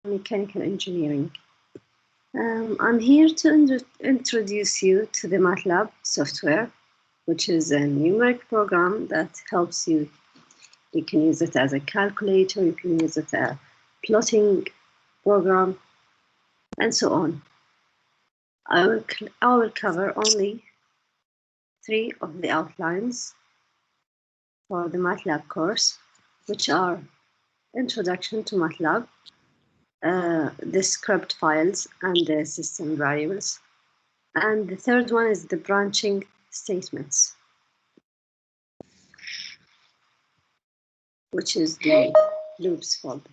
mechanical engineering. I'm here to introduce you to the MATLAB software, which is a numeric program that helps you. You can use it as a calculator, you can use it as a plotting program, and so on. I will cover only 3 of the outlines for the MATLAB course, which are Introduction to MATLAB, the script files, and the system variables. And the third one is the branching statements, which is the loops folder.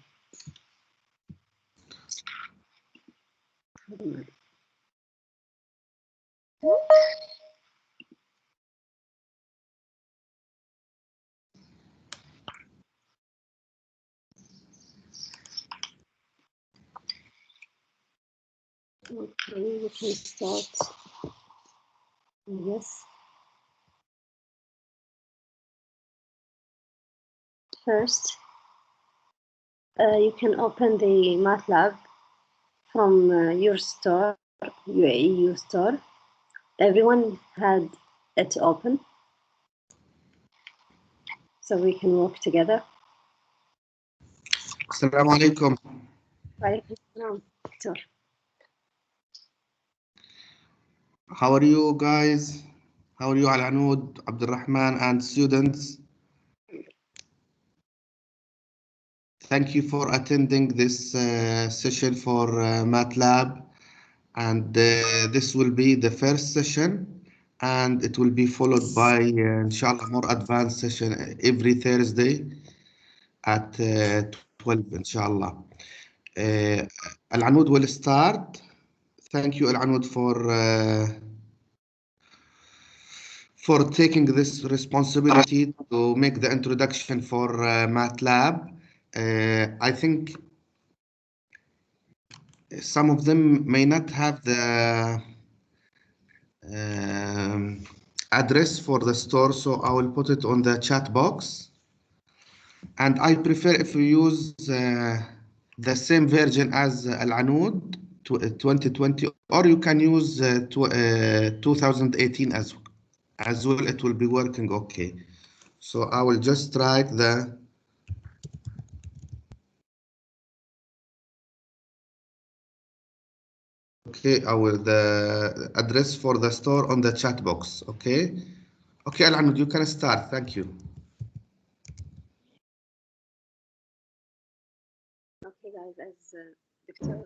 Okay, we can start. Yes. First, you can open the MATLAB from your store, UAEU store. Everyone had it open, so we can work together. Assalamu alaikum. Walaikum assalam, Victor. How are you guys? How are you, Al-Anud, Abdurrahman, and students? Thank you for attending this session for MATLAB, and this will be the first session, and it will be followed by, inshallah, more advanced session every Thursday at 12, inshallah. Al-Anud will start. Thank you, Al-Anud, for taking this responsibility to make the introduction for MATLAB. I think some of them may not have the address for the store, so I will put it on the chat box. And I prefer if you use the same version as Al-Anud 2020, or you can use 2018 as well. It will be working okay. So I will just write the the address for the store on the chat box. Okay, Al-Anud, you can start. Thank you. Okay, guys, as Victor,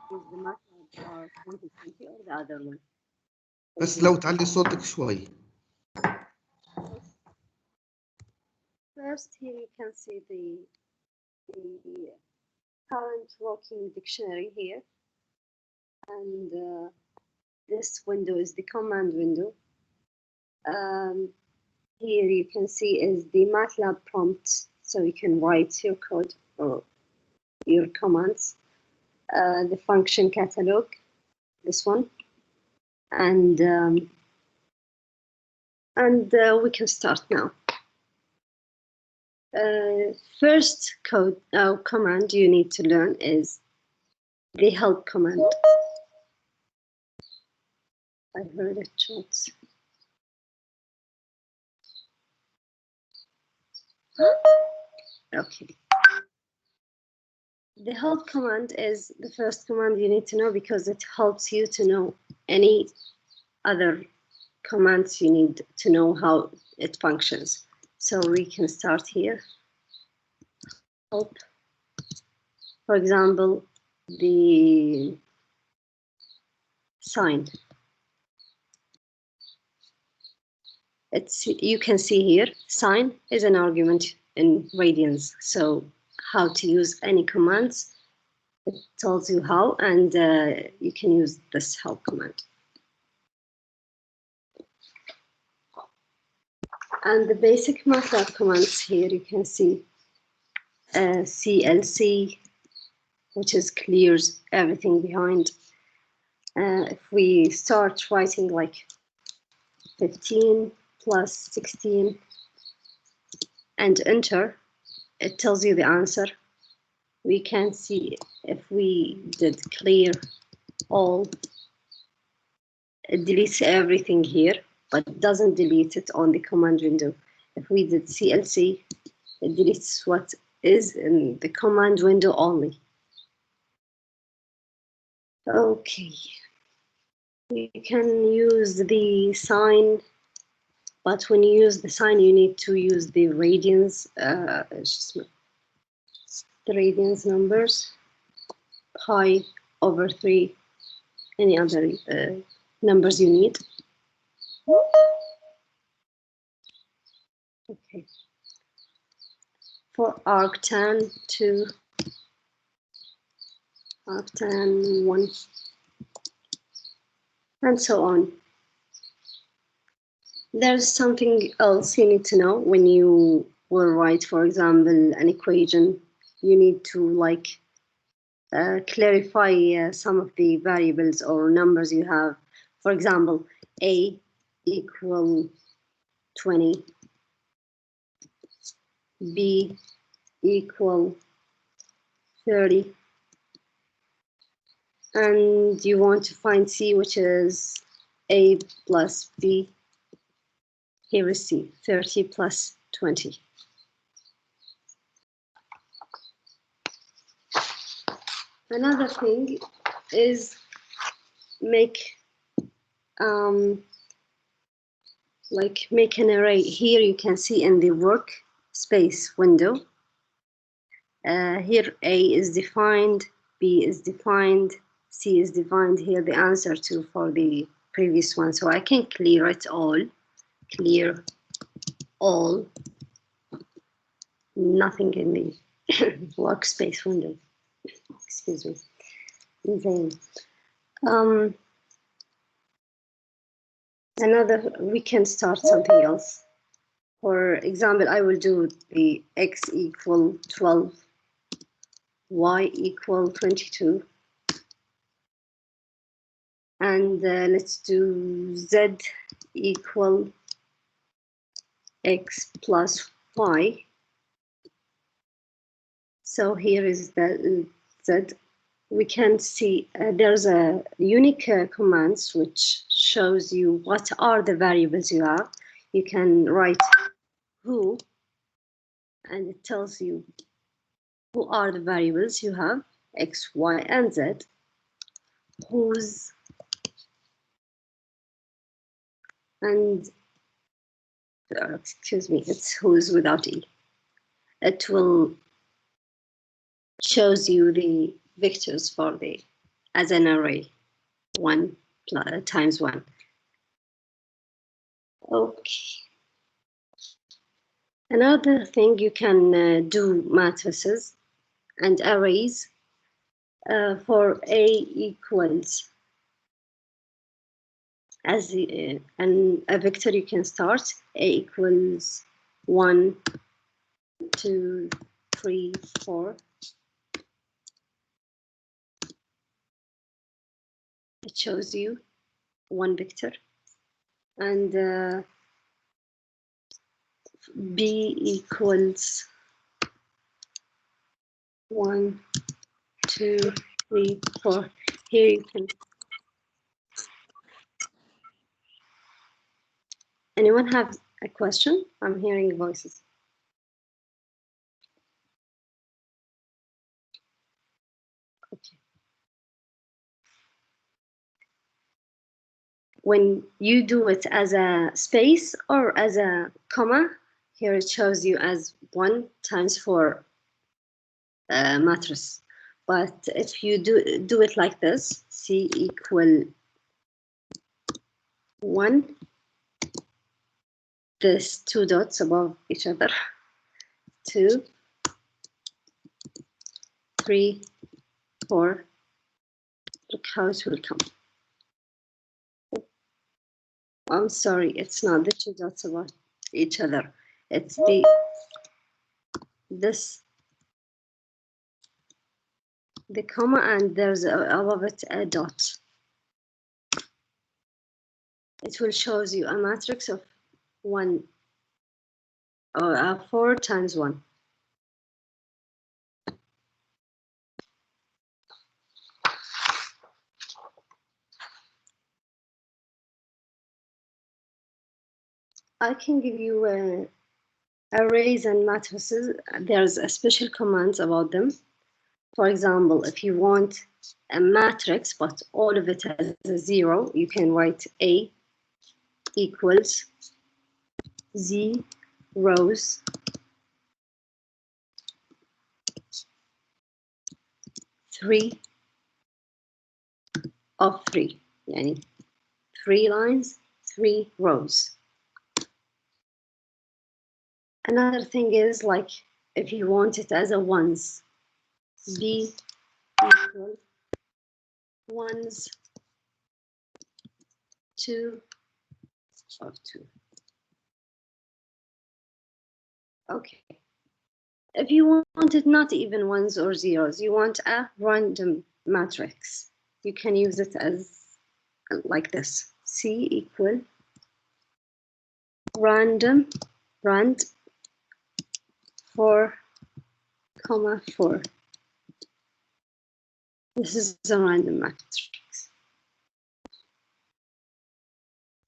is the MATLAB or 2020 or the other one? بس لو تعلي صوتك شوي. First, here you can see the current working dictionary here, and this window is the command window. Here you can see is the MATLAB prompt, so you can write your code or your commands. The function catalog, this one, and we can start now. First command you need to learn is the help command. I heard it shots. Okay. The help command is the first command you need to know because it helps you to know any other commands you need to know how it functions. So we can start here. Help. For example, the sign. You can see here, sign is an argument in radians. So how to use any commands, it tells you how, and you can use this help command. And the basic MATLAB commands here, you can see CLC, which is clears everything behind. If we start writing like 15 plus 16 and enter, it tells you the answer. we can see if we did clear all, it deletes everything here, but doesn't delete it on the command window. If we did CLC, it deletes what is in the command window only. Okay, you can use the sign, but when you use the sign, you need to use the radians, the radians numbers, pi over 3, any other numbers you need. Okay. For arctan 2, arctan 1, and so on. There's something else you need to know when you will write, for example, an equation. You need to like clarify some of the variables or numbers you have. For example, A equal 20, B equal 30, and you want to find C, which is A plus B. Here is C, 30 plus 20. Another thing is make make an array. Here you can see in the workspace window. Here A is defined, B is defined, C is defined. Here the answer to for the previous one. So I can clear it all. Clear all. Nothing in the workspace window. Excuse me. Then, we can start something else. For example, I will do the x equal 12, y equal 22, and let's do z equal x plus y. So here is the z. We can see there's a unique commands which shows you what are the variables you have. You can write who, and it tells you who are the variables you have, x, y, and z. Whose, and excuse me, it's whose without e. It will shows you the vectors for the as an array, 1 times 1. Okay. Another thing, you can do matrices and arrays for A equals as a vector. You can start A equals 1, 2, 3, 4. It shows you one vector, and B equals 1, 2, 3, 4. Here you can. Anyone have a question? I'm hearing voices. Okay. When you do it as a space or as a comma, here it shows you as 1 times 4 matrix. But if you do it like this, C equal 1, there's 2 dots above each other, 2, 3, 4. Look how it will come. I'm sorry, it's not the 2 dots above each other. It's the comma, and there's above it a dot. It will show you a matrix of 1 or 4 times 1. I can give you arrays and matrices. There's a special commands about them. For example, if you want a matrix, but all of it has a 0, you can write A equals Z rows 3 of 3. Yani 3 lines, 3 rows. Another thing is, like, if you want it as a ones, B equal ones 2 of 2. Okay. If you want it not even ones or zeros, you want a random matrix, you can use it as like this. C equal rand 4, 4. This is a random matrix.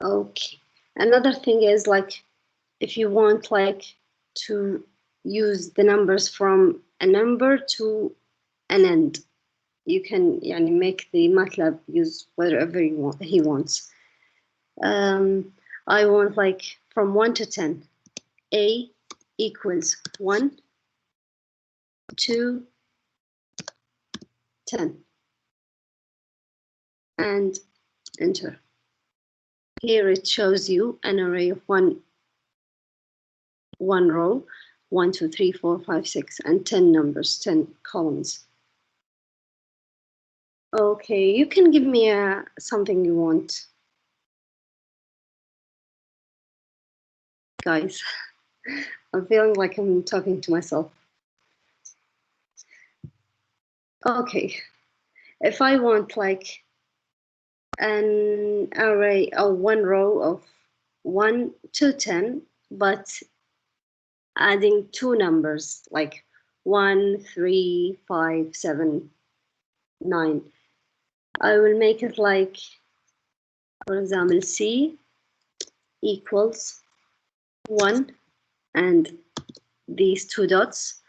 Okay. Another thing is, like, if you want like to use the numbers from a number to an end, you can make the MATLAB use whatever he wants. I want like from 1 to 10. A equals 1 to 10. And enter. Here it shows you an array of one row, 1, 2, 3, 4, 5, 6, and 10 numbers, 10 columns. Okay, you can give me something you want, guys. I'm feeling like I'm talking to myself. Okay, if I want like an array or one row of 1 to 10, but adding 2 numbers like 1, 3, 5, 7, 9, I will make it like, for example, C equals 1 and these 2 dots,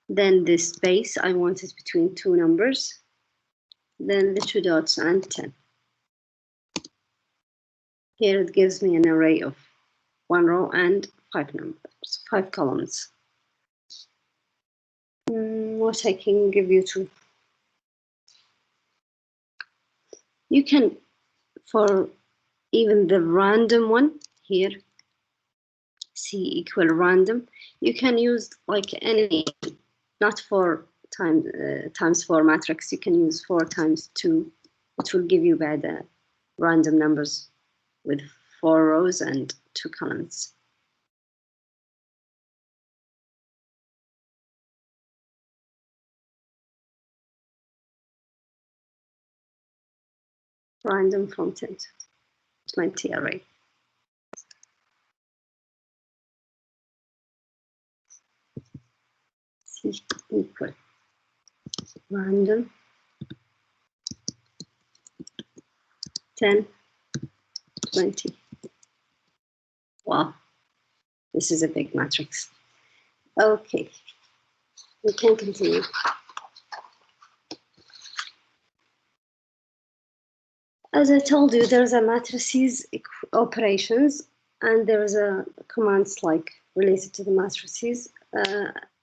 then this space, I want it between 2 numbers, then the 2 dots and 10. Here it gives me an array of 1 row and 5 numbers, 5 columns. What I can give you to, you can, for even the random one here, C equal random, you can use like any, not 4 times 4 matrix, you can use 4 times 2. It will give you bad random numbers with 4 rows and 2 columns. Random from 10 to 20 array. C equal random 10, 20. Wow, this is a big matrix. Okay, we can continue. As I told you, there's a matrices operations, and there's a commands like related to the matrices.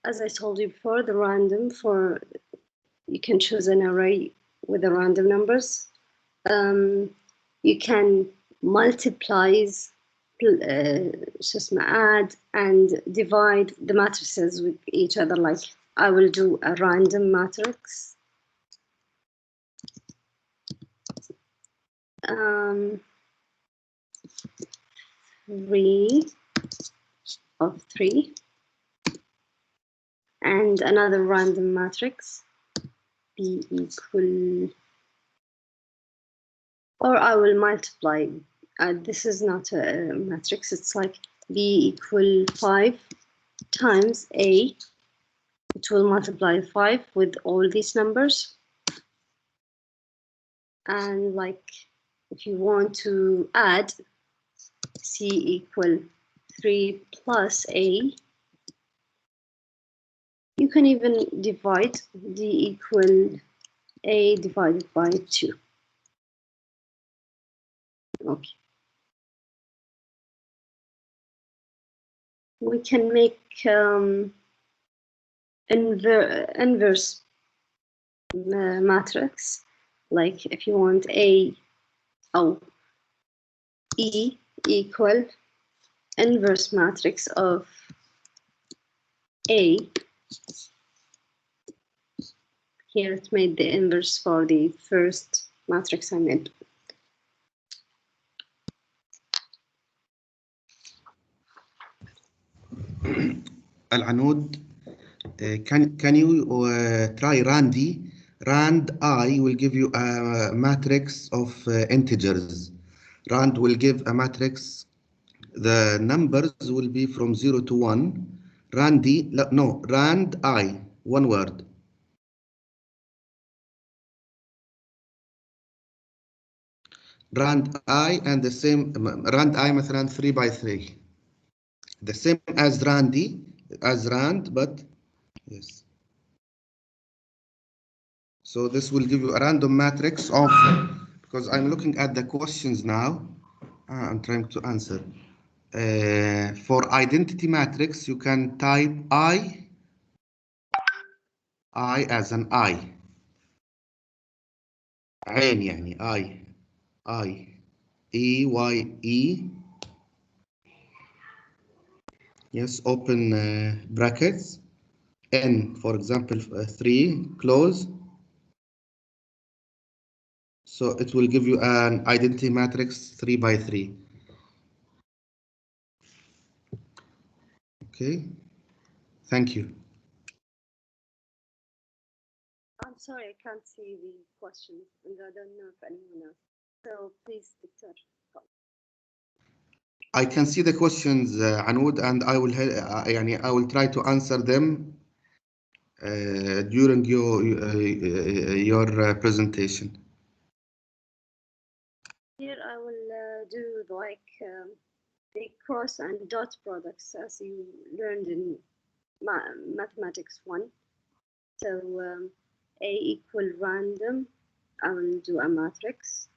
As I told you before, the random, for you can choose an array with the random numbers. You can multiplies, add and divide the matrices with each other. Like I will do a random matrix. 3 of 3, and another random matrix, B equal, or I will multiply. This is not a matrix, it's like B equal 5 times A. It will multiply 5 with all these numbers. And like if you want to add, C equal 3 plus A. You can even divide D equal A divided by 2. Okay. We can make inverse matrix, like if you want E equal inverse matrix of A. Here it made the inverse for the first matrix I made. Al-Anud, can you try Randy? Rand I will give you a matrix of integers. Rand will give a matrix. The numbers will be from 0 to 1. Randy, no, Rand I, one word. Rand I and the same, Rand I مثلا 3 by 3. The same as Randy, as Rand, but yes. So this will give you a random matrix of, because I'm looking at the questions now, I'm trying to answer. For identity matrix, you can type I as an I. عين يعني I. EYE. Yes, open brackets. N, for example, 3, close. So it will give you an identity matrix 3 by 3. Okay, thank you. I'm sorry, I can't see the questions, and I don't know if anyone else. So please, Victor. I can see the questions, Anud, and I will try to answer them during your presentation. Here I will do like the cross and dot products as you learned in mathematics 1. So A equal random, I will do a matrix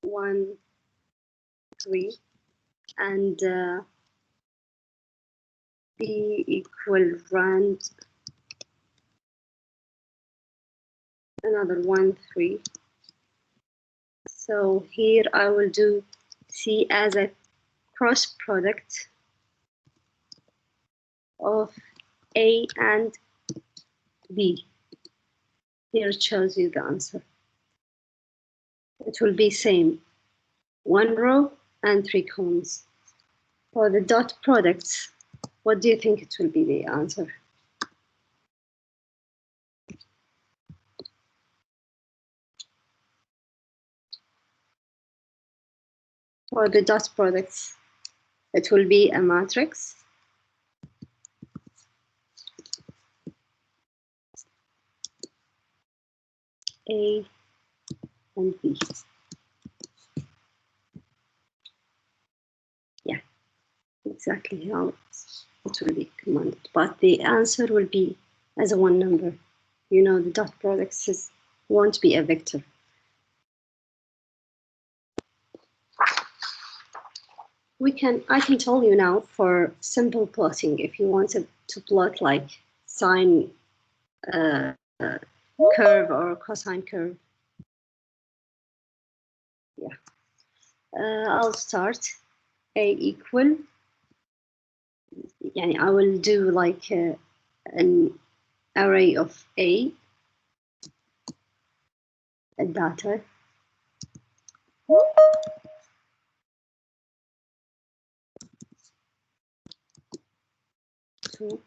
1, 3, and B equal rand, another 1, 3. So here I will do C as a cross product of A and B. Here it shows you the answer. It will be same, 1 row and 3 columns. For the dot products, what do you think it will be the answer? For the dot products, it will be a matrix. A and B. Yeah, exactly how it will be commanded. But the answer will be as a 1 number. You know, the dot products won't be a vector. I can tell you now for simple plotting, if you wanted to plot like sine curve or cosine curve. Yeah. I'll start A equal. Yani I will do like an array of A data. So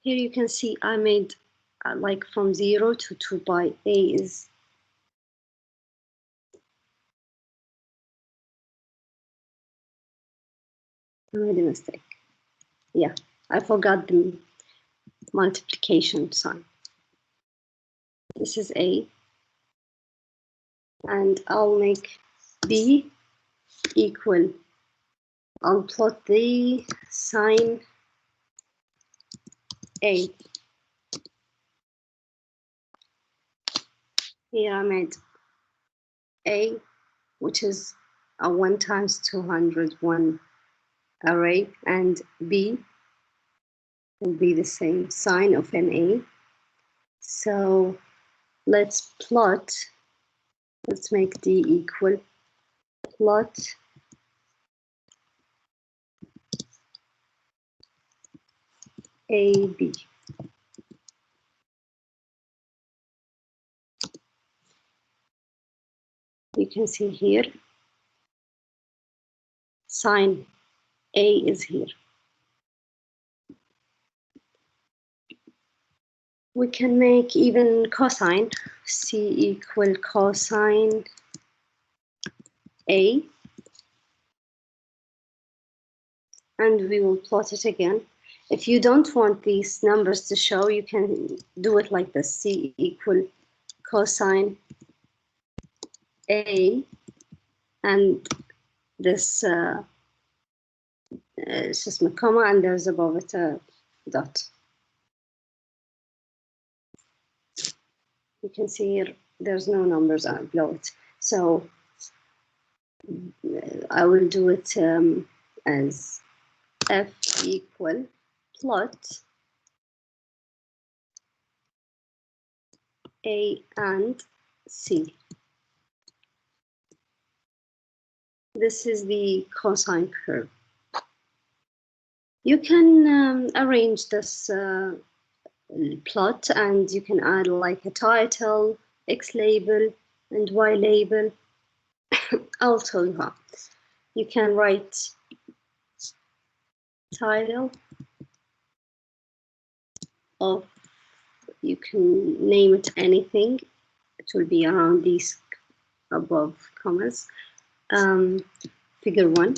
here you can see I made like from 0 to 2 by A is I made a mistake. Yeah, I forgot the multiplication sign. This is A, and I'll make B equal, I'll plot the sine A. Here I made A, which is a 1 times 201 array, and B will be the same sine of an A. So let's plot, let's make D equal, plot AB. You can see here, sine A is here. We can make even cosine, C equal cosine A, and we will plot it again. If you don't want these numbers to show, you can do it like this, C equal cosine A, and this it's just a comma, and there's above it a dot. You can see here, there's no numbers below it. So I will do it as F equal plot A and C. This is the cosine curve. You can arrange this plot, and you can add like a title, X label, and Y label. I'll tell you how. You can write title of, you can name it anything. It will be around these above commas. Figure 1.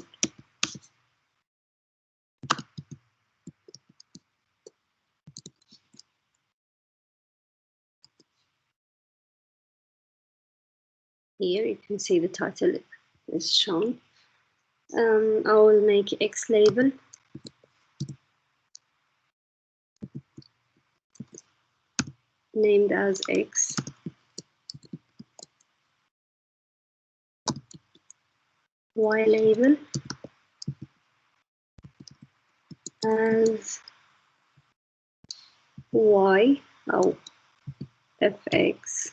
Here you can see the title is shown. I will make X label. Named as X. Y label as Y, oh, FX.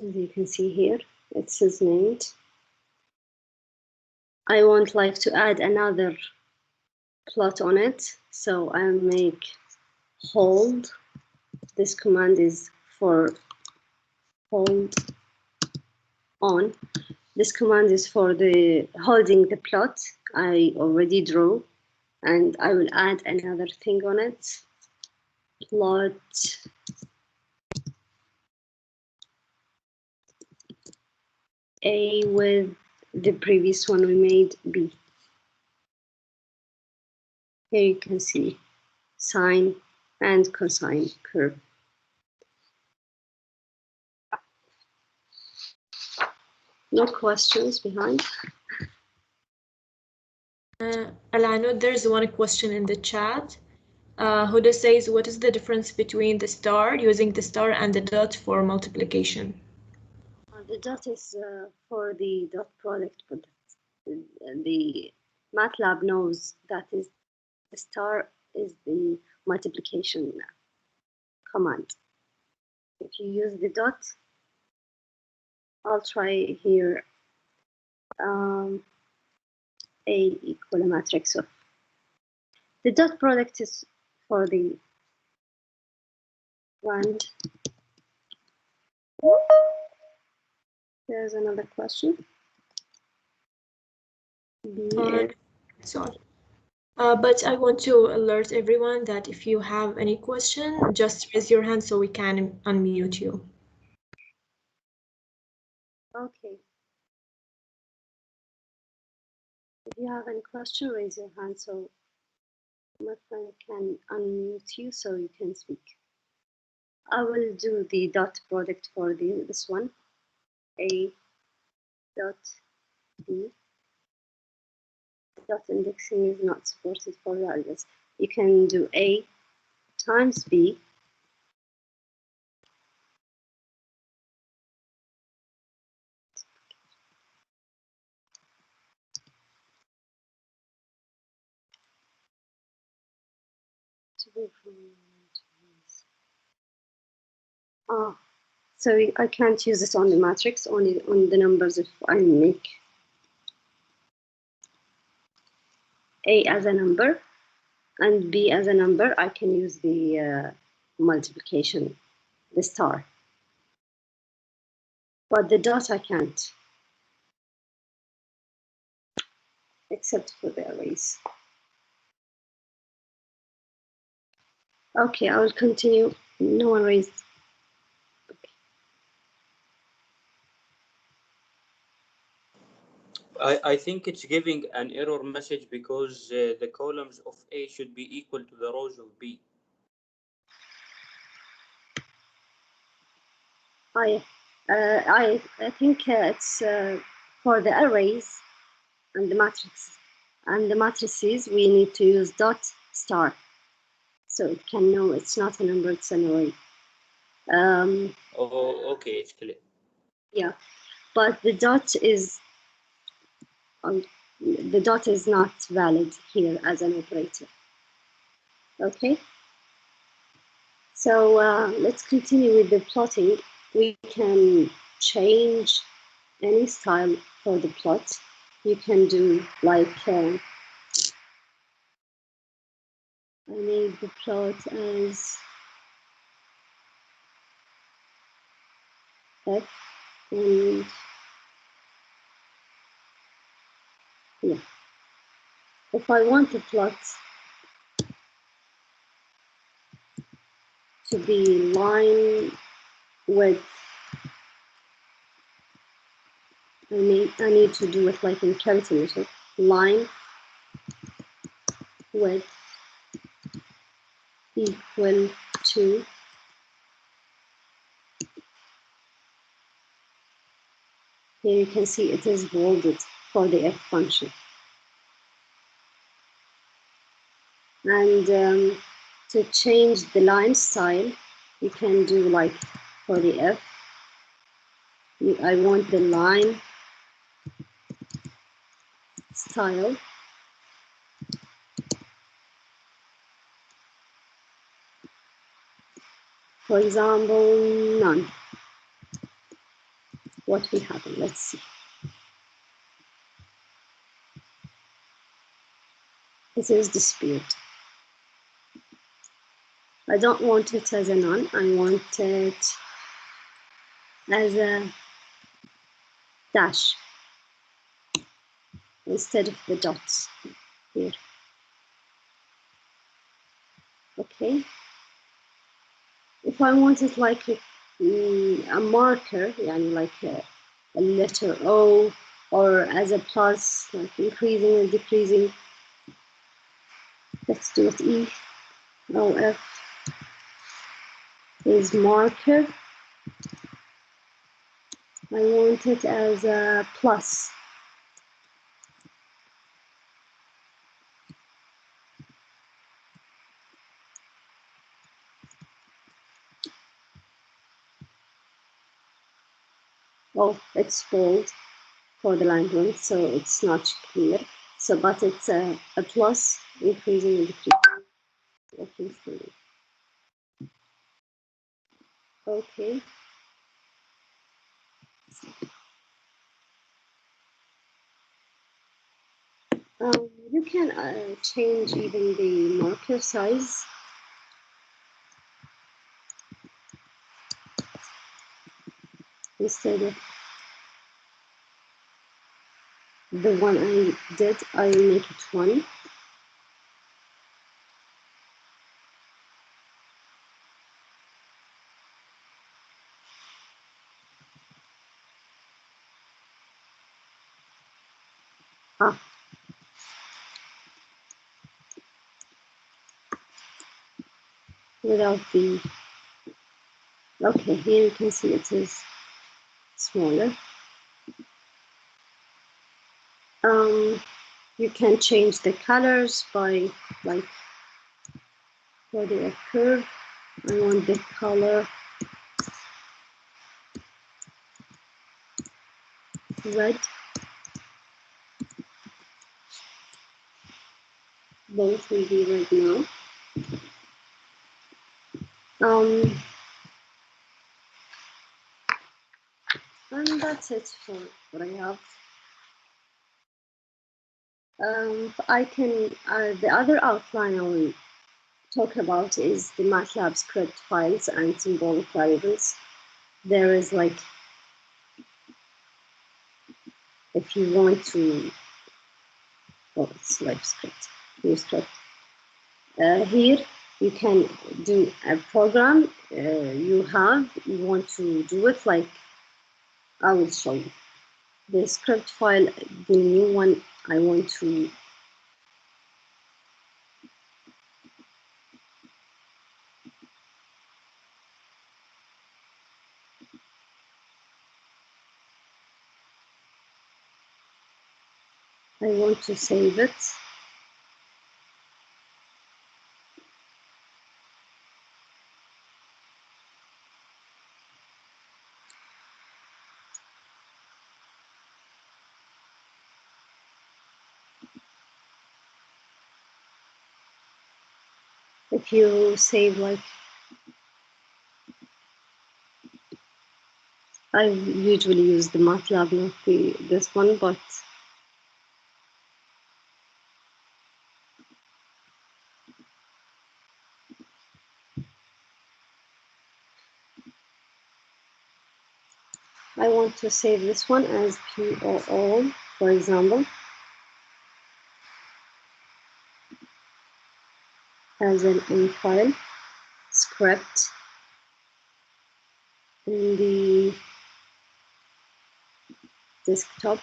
As you can see here, it says named. I want like to add another plot on it, so I'll make hold. This command is for hold on. This command is for the holding the plot I already drew, and I will add another thing on it. Plot A with the previous one we made B. Here you can see sine and cosine curve. No questions behind? Alano, there's one question in the chat. Huda says, what is the difference between the star, using the star, and the dot for multiplication? The dot is for the dot product, but the MATLAB knows that is the star is the multiplication command. If you use the dot, I'll try here A equal a matrix of. The dot product is for the round. There's another question. Sorry. But I want to alert everyone that if you have any question, just raise your hand so we can unmute you. Okay. If you have any question, raise your hand so my friend can unmute you so you can speak. I will do the dot product for this one. A dot B. Dot indexing is not supported for values. You can do A times B to be so I can't use it on the matrix, only on the numbers. If I make A as a number and B as a number, I can use the multiplication, the star. But the dot I can't, except for the arrays. Okay, I will continue. No arrays. I think it's giving an error message because the columns of A should be equal to the rows of B. I think it's for the arrays and the matrix and the matrices we need to use dot star, so it can know it's not a number, it's an array. Oh, okay, it's clear. Yeah, but the dot is not valid here as an operator. Okay, so let's continue with the plotting. We can change any style for the plot. You can do like I made the plot as F, and yeah, if I want the plot to be line width, I need to do it like in capital letter, line width equal to here you can see it is bolded for the F function. And to change the line style, you can do like for the F, I want the line style for example none. What will happen? Let's see. This is dispute. I don't want it as a none, I want it as a dash instead of the dots here. Okay. If I want it like a marker, yani like a letter O, or as a plus, like increasing and decreasing, let's do it E. O F is marker. I want it as a plus. Oh, it's bold for the line length, so it's not clear. So, but it's a plus, increasing and decreasing. Working slowly. Okay. You can change even the marker size. Instead of the one I did, I make it 1. Without the Okay, here you can see it is smaller. You can change the colors by like for the curve. I want the color red. Both will be red now. And that's it for what I have. I can, the other outline I will talk about is the MATLAB script files and symbolic variables. There is like, if you want to, oh, it's like script, new script. Here you can do a program you want to do it like, I will show you. The script file, the new one I want to save it. If you save like, I usually use the MATLAB, not this one, but I want to save this one as POO, for example, as an in file script in the desktop.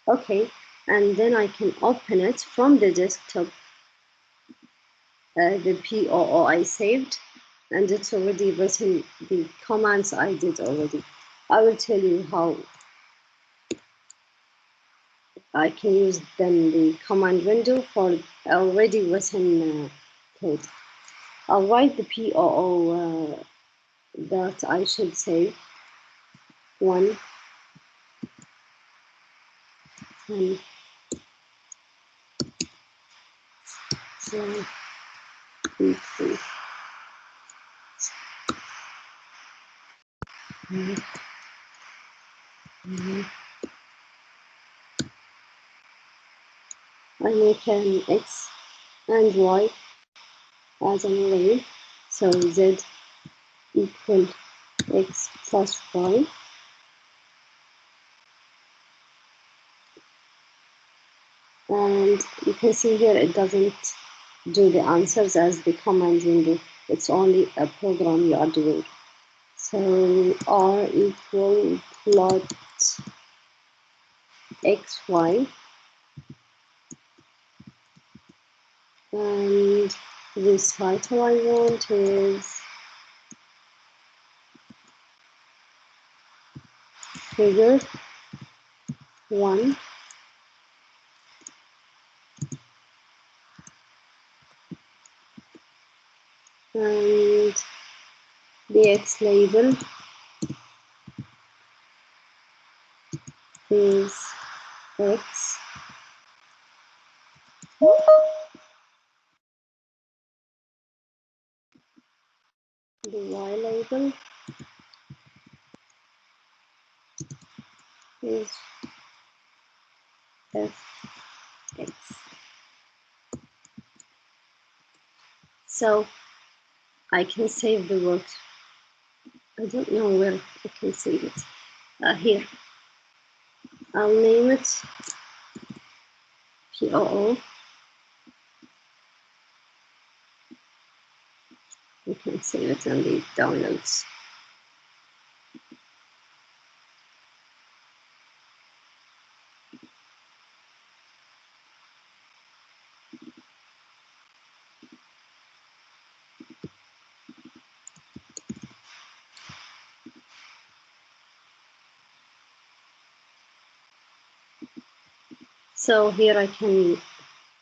Okay, and then I can open it from the desktop, the POO I saved, and it's already written the commands I did already. I will tell you how I can use then the command window for already written code. I'll write the POO that I should save. 1, 2, 3, 4, 5, 6, I make an X and Y as an array. So Z equal X plus Y. And you can see here it doesn't do the answers as the command window. It's only a program you are doing. So R equal plot XY. And this title I want is figure 1. And the X label is X. The Y label is Fx. So I can save the work. I don't know where I can save it. Here. I'll name it POO. You can save it in the downloads. So here I can,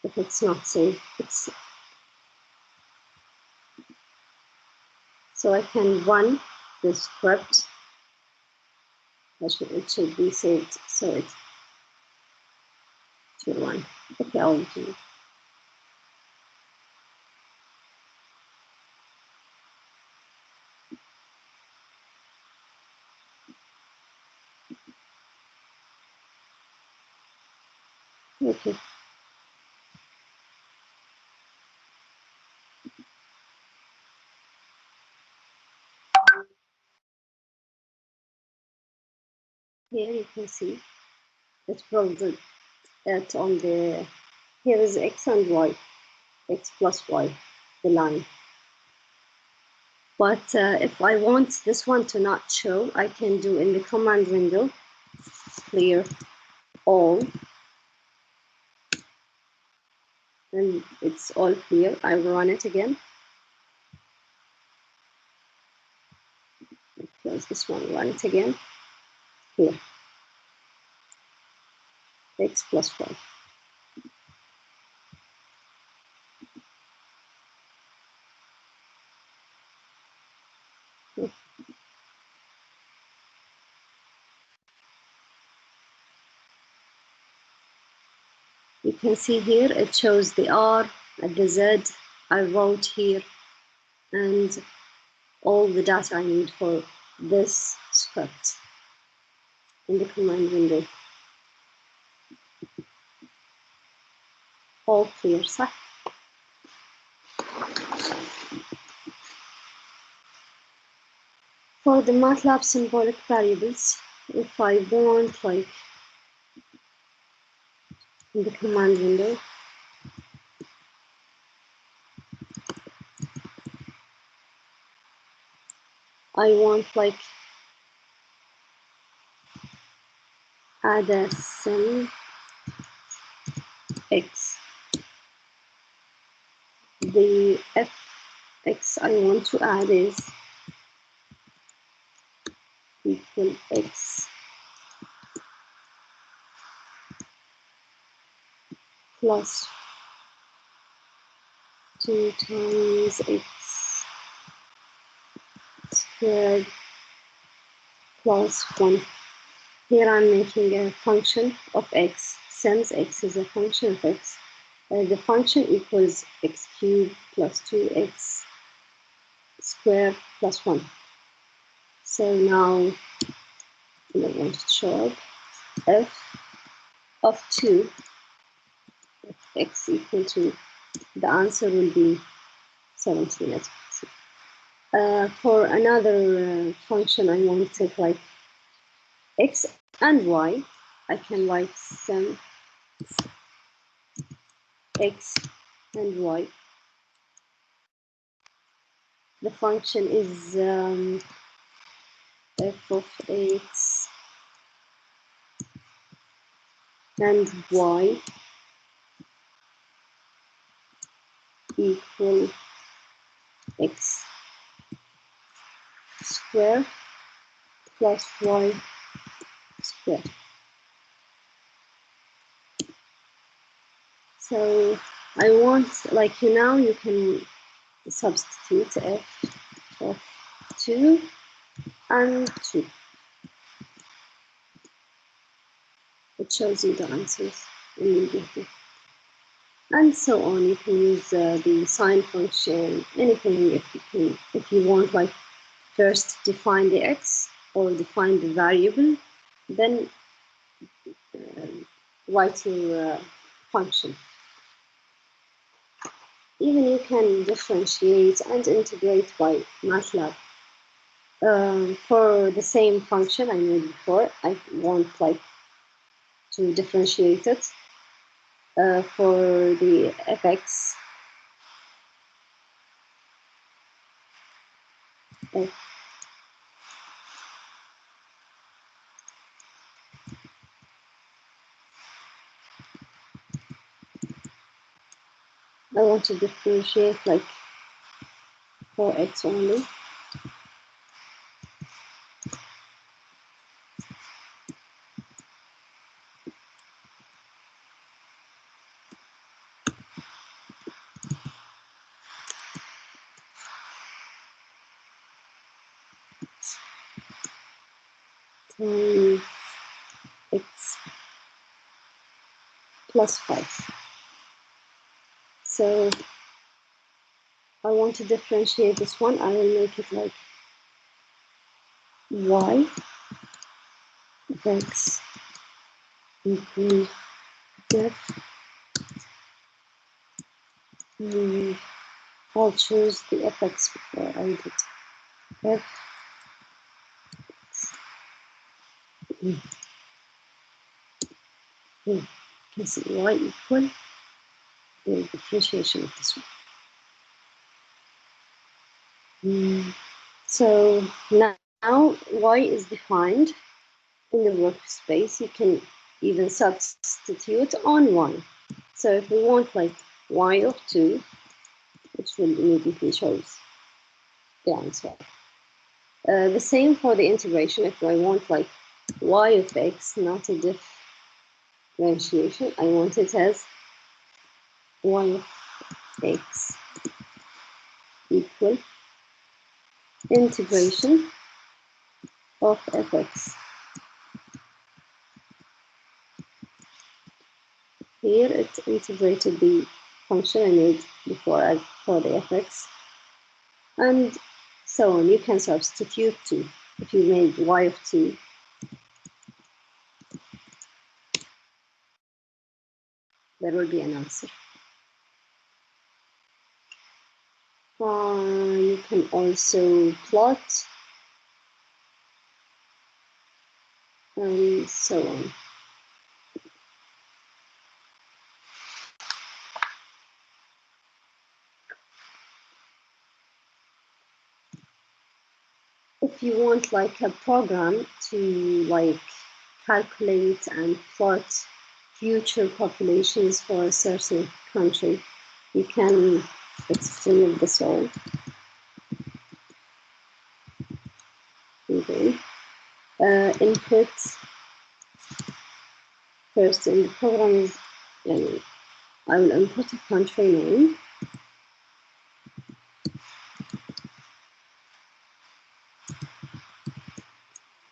if it's not saved, so I can run the script. It should be saved, so it should run. Okay, I'll do it. Okay. Here you can see it built it on the, here is x and y, x plus y, the line. But if I want this one to not show, I can do in the command window, clear all, and it's all clear. I will run it again. Close this one, run it again. Here, x plus y. You can see here it shows the R and the Z I wrote here and all the data I need for this script in the command window. All clear, صح? For the MATLAB symbolic variables, if I want, like in the command window, I want like add a sim x. The fx I want to add is equal x plus 2 times x squared plus 1. Here I'm making a function of x, since x is a function of x. The function equals x cubed plus 2x squared plus 1. So now I want to show up f of 2, if x equal to, the answer will be 17, as you can see. For another function, I want to take like x and y. I can write sim x and y. The function is f of x and y equal x squared plus y squared. So I want, like now you can substitute f of 2 and 2. It shows you the answers immediately. And so on. You can use the sign function, anything if you want, like first define the x or define the variable, then write your function. Even you can differentiate and integrate by MATLAB. For the same function I made before, I want like to differentiate it. For the fx, I want to differentiate like for x only. X plus 5. So I want to differentiate this one. I will make it like y of x equal f. I'll choose the fx before I did f. You can see y equal the differentiation of this one. So now y is defined in the workspace. You can even substitute on 1. So if we want like y of 2, which will immediately shows the answer. The same for the integration. If I want like y of x, not a differentiation, I want it as y of x equal integration of fx. Here it integrated the function I made before for the fx, and so on. You can substitute too. If you made y of 2, there will be an answer. You can also plot and so on. If you want like a program to like calculate and plot future populations for a certain country, you can, let's remove this all. Okay. Input first in the program is, I will input a country name.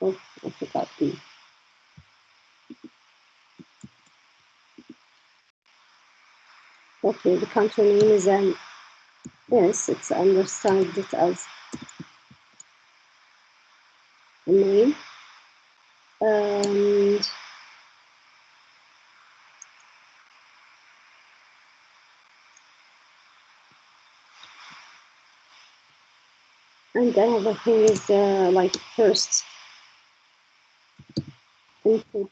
Oh, I forgot the. Okay, the country name is yes, it's understand it as a name. And another thing is like first input.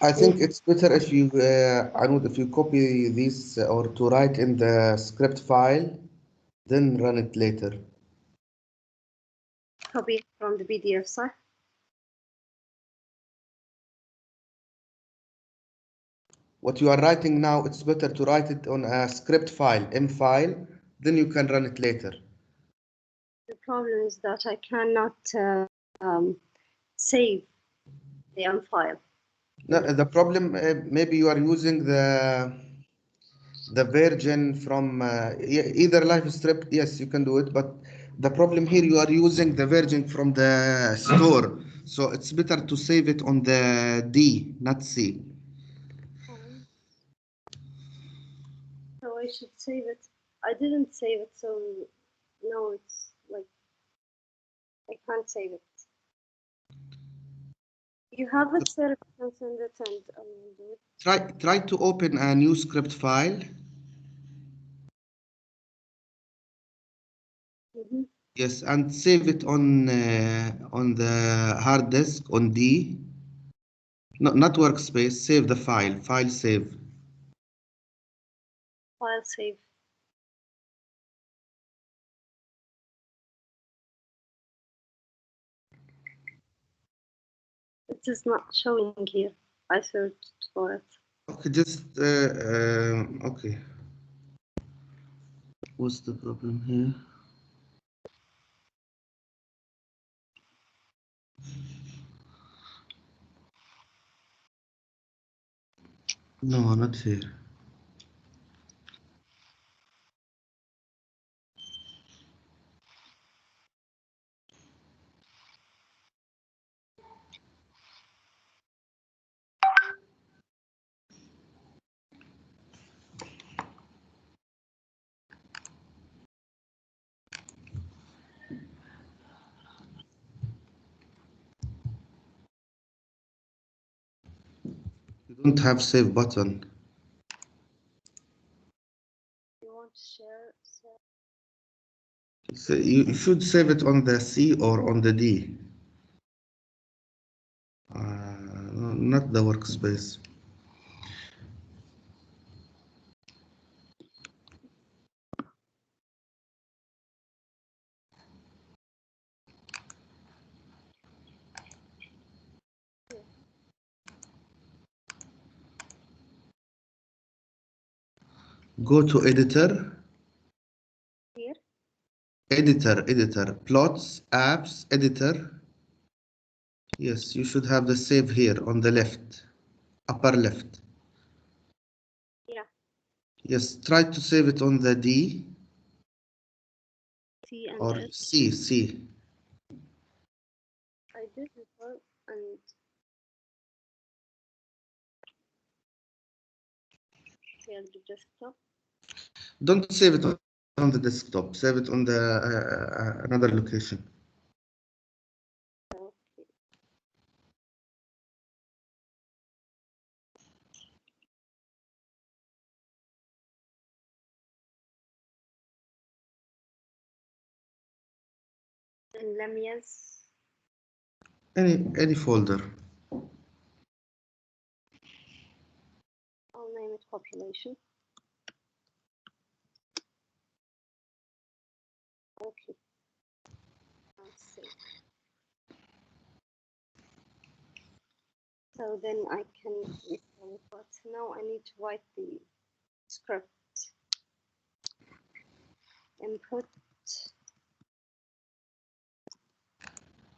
I think it's better if you, Anud, if you copy these or to write in the script file, then run it later. Copy it from the PDF, sir. What you are writing now, it's better to write it on a script file, M file, then you can run it later. The problem is that I cannot save the M file. No, the problem, maybe you are using the version from either LiveScript. Yes, you can do it, but the problem here, you are using the version from the store, so it's better to save it on the D, not C. So I should save it. I didn't save it, so no, it's like I can't save it. You have it, sir. I can send it and I will do it. Try to open a new script file. Yes, and save it on the hard disk on D. No, not workspace. Save the file. File save. File save. It is not showing here. I searched for it. Okay, just okay. What's the problem here? No, not here. don't have save button. You want to share? So you should save it on the C or on the D. Not the workspace. Go to editor. Here? Editor, plots, apps, editor. Yes, you should have the save here on the left, upper left. Yeah. Yes, try to save it on the D C and or S. C. I did before and share the desktop. Don't save it on the desktop. Save it on the another location. Okay. And Lamia's. Any folder. I'll name it population. Okay. Let's see. So then I can install it, but now I need to write the script. Input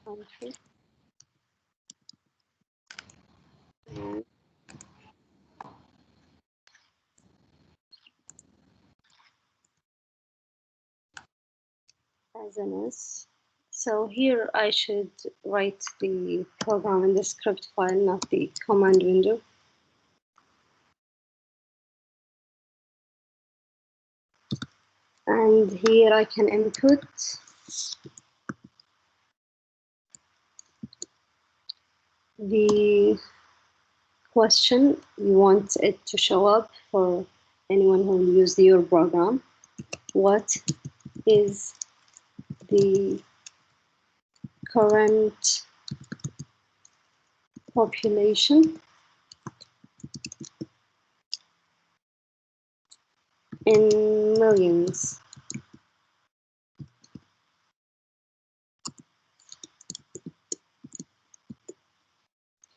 country and as an S. So here I should write the program in the script file, not the command window. And here I can input the question you want it to show up for anyone who will use your program. What is the current population in millions?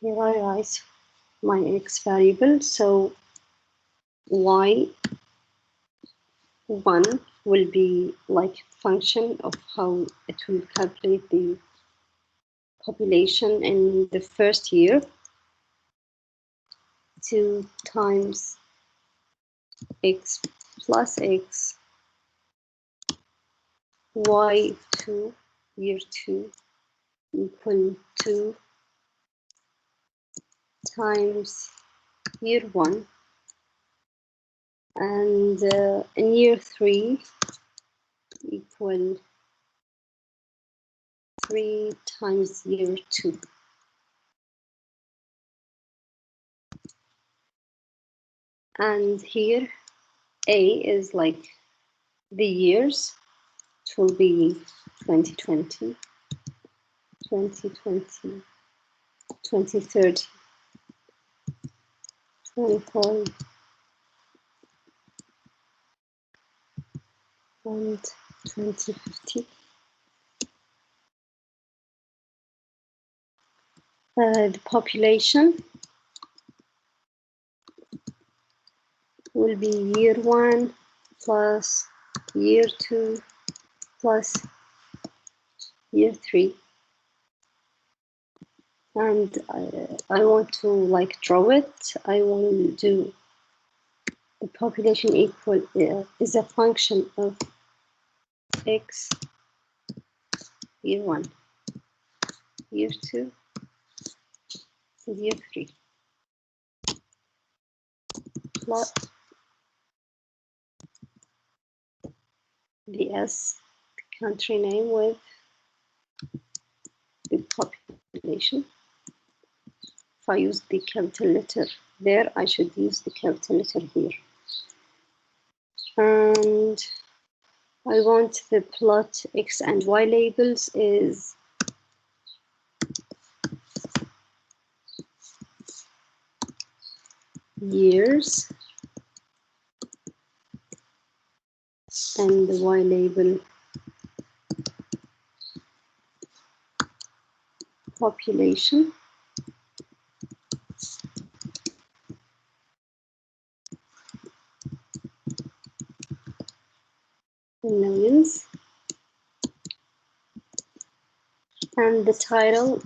Here I write my x variable, so y1 will be like function of how it will calculate the population in the first year. 2 times x plus x, y2 year 2 equal 2 times year 1, and in year 3 equal 3 times year 2. And here A is like the years. It will be 2020, 2020, 2030, 2040, and 2050. The population will be year 1 plus year 2 plus year 3. And I want to like draw it. I will do the population equal is a function of x year 1, year 2, and year 3 plus the S country name with the population. If I use the capital letter there I should use the capital letter here. And I want the plot X and Y labels is years, and the Y label population. In millions. And the title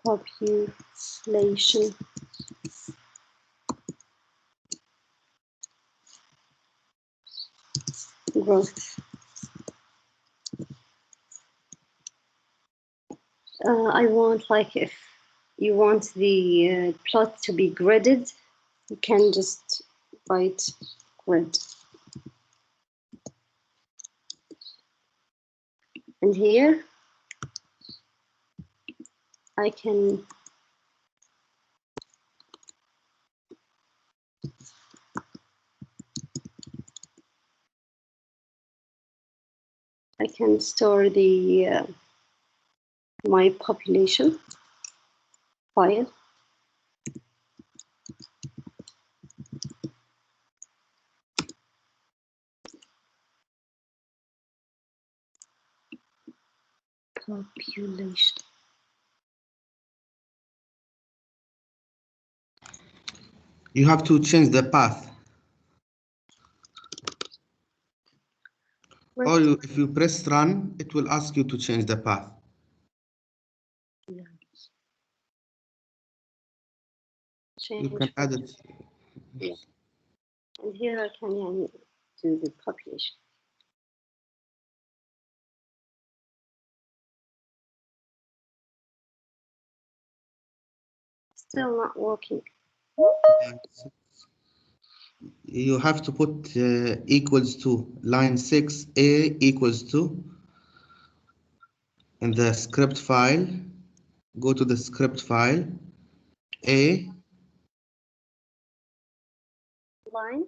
population growth. I want, like, if you want the plot to be gridded, you can just write grid. And here I can store the my population file. Population. You have to change the path. Or if you press run, it will ask you to change the path. Change. You can add it. Yeah. And here I can do the population. Still not working. You have to put equals to line 6, A equals to in the script file. Go to the script file, A. Line?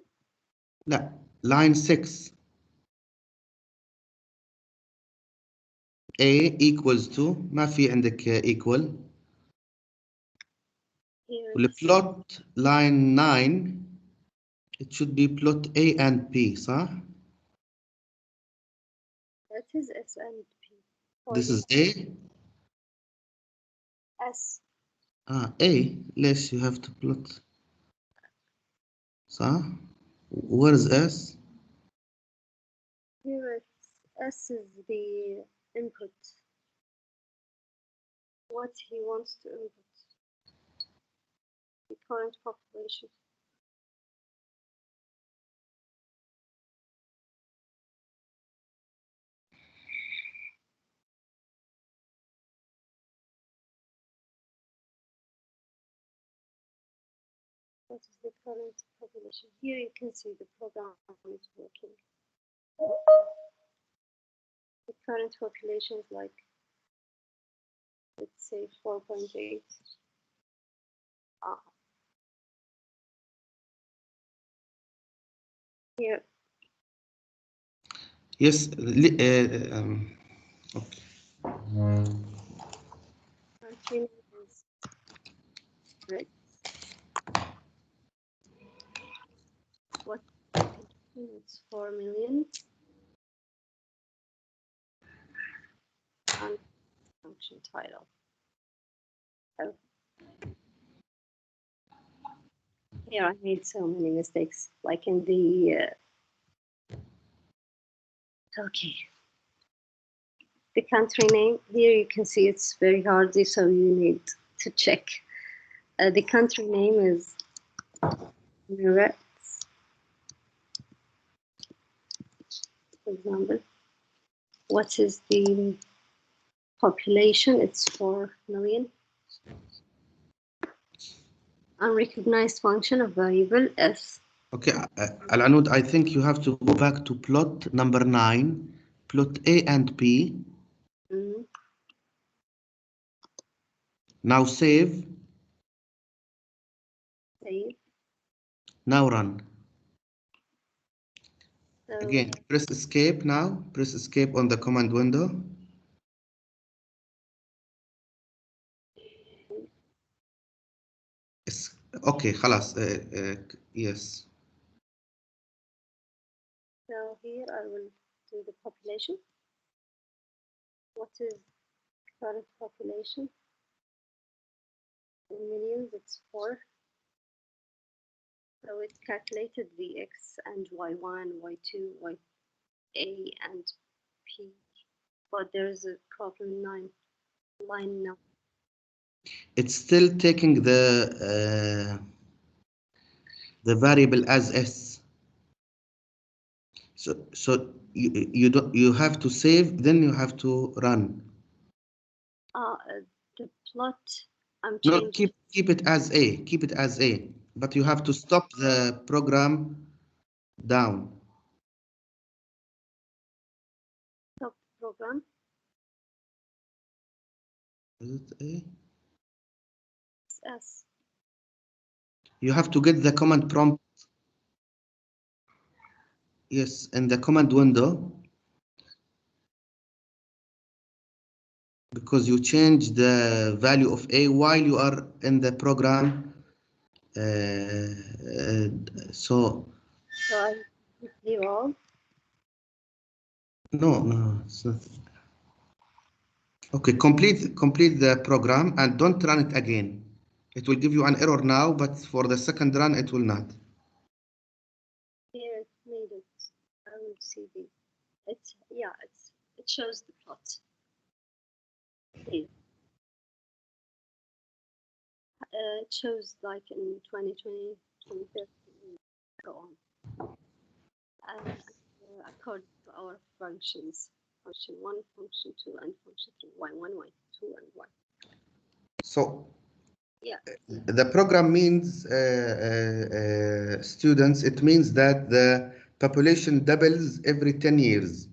لا, line 6. A equals to ما في عندك equal. والplot line 9 it should be plot A and P صح؟ That is S and P. This is A? S. A. ليش you have to plot صح؟ Where is S? Here it's S is the input. What he wants to input. The current population. What is the current population? Here you can see the program is working. The current population is like, let's say 4.8. Here. Yes. Okay. Right. What it's 4 million. And function title. Oh. Here I made so many mistakes, like in the okay. The country name, here you can see it's very hardy, so you need to check. The country name is Emirates, for example. What is the population? It's 4 million. Unrecognized function of variable S. Okay, Al-Anud, I think you have to go back to plot number 9, plot A and P. Mhm. Now save. Save. Now run. So Again, press escape now. Press escape on the command window. Okay, خلاص. Yes. so here I will do the population. What is current population? In millions, it's 4. So it calculated the x and y1, y2, ya, and p. But there's a problem line now. It's still taking the variable as s. So you have to save, then you have to run. The plot I'm No, changing. keep it as a. Keep it as a. But you have to stop the program down. Stop the program. Is it a? It's S. You have to get the command prompt. Yes, in the command window. Because you change the value of a while you are in the program. So So I quickly roll. no, it's not. Okay, complete the program and don't run it again. It will give you an error now, but for the second run, it will not. Here it made it. I will see the. It shows the plot. Here. It shows like in 2020, 2030, so on. According to our functions, function 1, function 2, and function 3, y1, y2, and y. So Yeah. the program means students, it means that the population doubles every 10 years.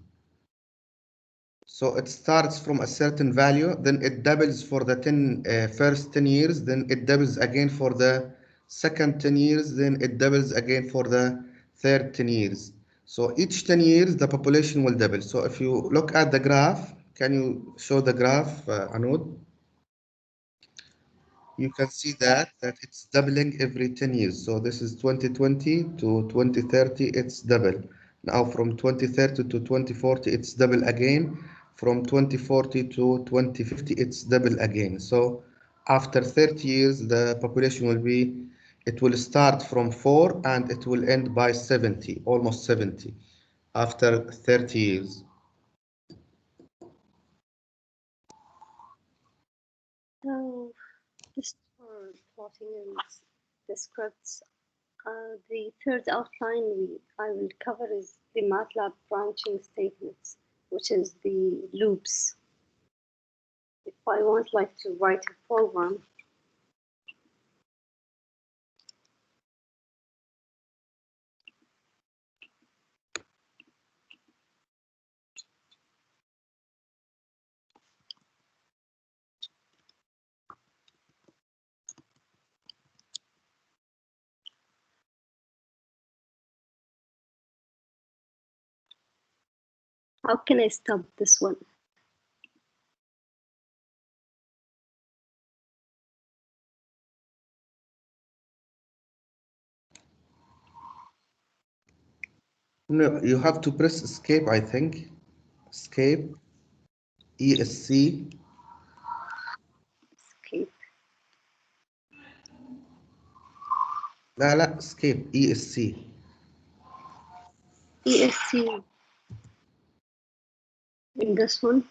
So it starts from a certain value, then it doubles for the first 10 years, then it doubles again for the second 10 years, then it doubles again for the third 10 years. So each 10 years, the population will double. So if you look at the graph, can you show the graph, Anoud? You can see that it's doubling every 10 years. So this is 2020 to 2030, it's double. Now from 2030 to 2040, it's double again. From 2040 to 2050, it's double again. So after 30 years, the population will be, it will start from 4 and it will end by 70, almost 70, after 30 years. So just for plotting and the scripts, the third outline I will cover is the MATLAB branching statements, which is the loops. If I want like to write a program, how can I stop this one? No, you have to press escape, I think. Escape, ESC. Escape. لا escape ESC. ESC in this one.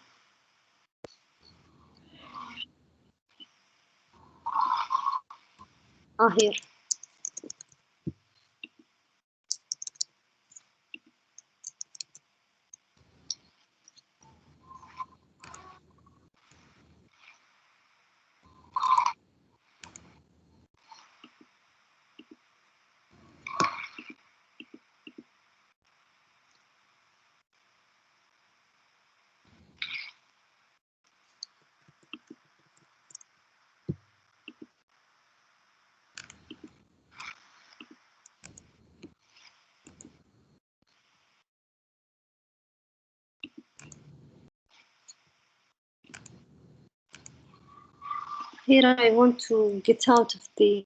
Here. here I want to get out of the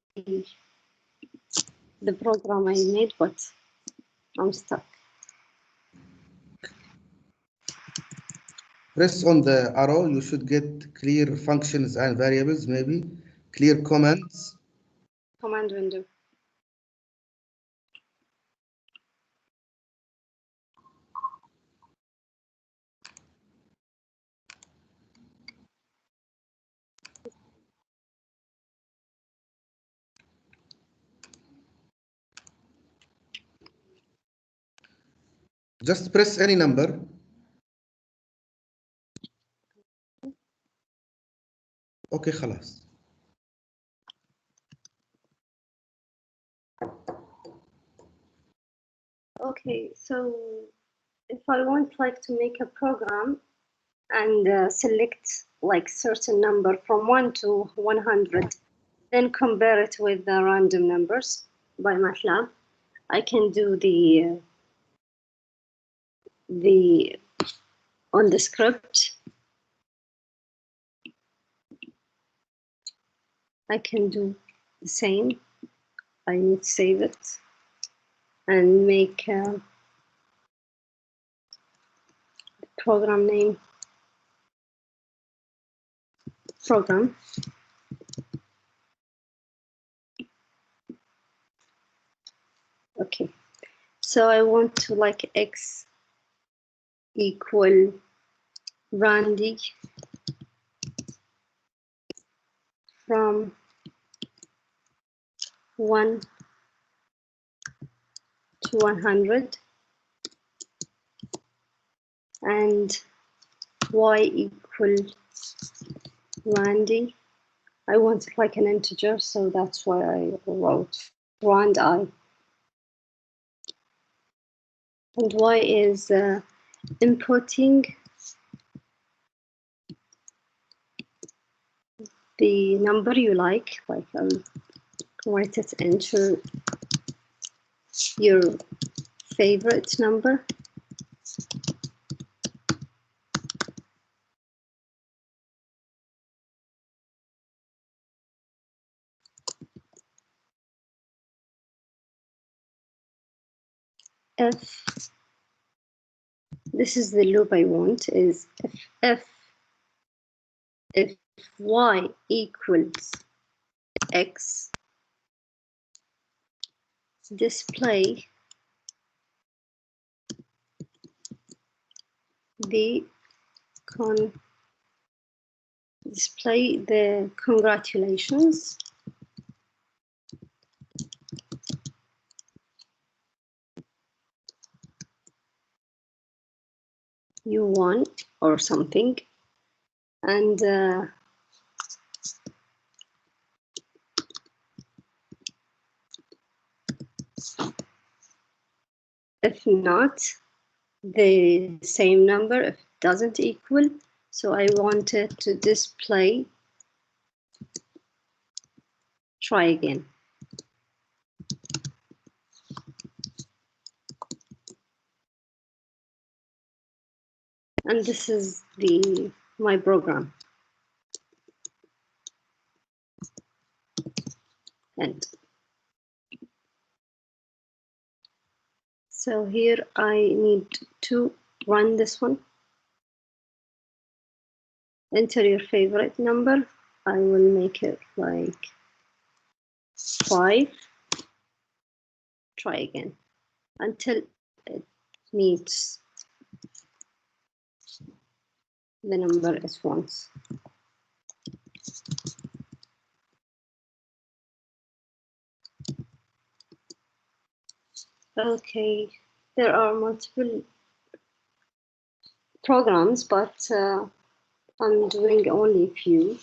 program I made, but I'm stuck. Press on the arrow, you should get clear functions and variables, maybe clear commands. Command window. Just press any number. Okay, خلاص. Okay, so if I want like to make a program and select like certain number from 1 to 100, then compare it with the random numbers by MATLAB, I can do the on the script. I can do the same. I need to save it and make a program name program. Okay, so I want to like x equal Randy from 1 to 100 and y equal Randy. I want it like an integer, so that's why I wrote rand I. And y is inputting the number you like I'll write it into your favorite number. If this is the loop I want, is if y equals x, display the congratulations you won or something, and if not, the same number if it doesn't equal. So I wanted to display try again. And this is my program. And so here I need to run this one. Enter your favorite number. I will make it like 5. Try again until it meets the number it wants. Okay, there are multiple programs, but I'm doing only a few.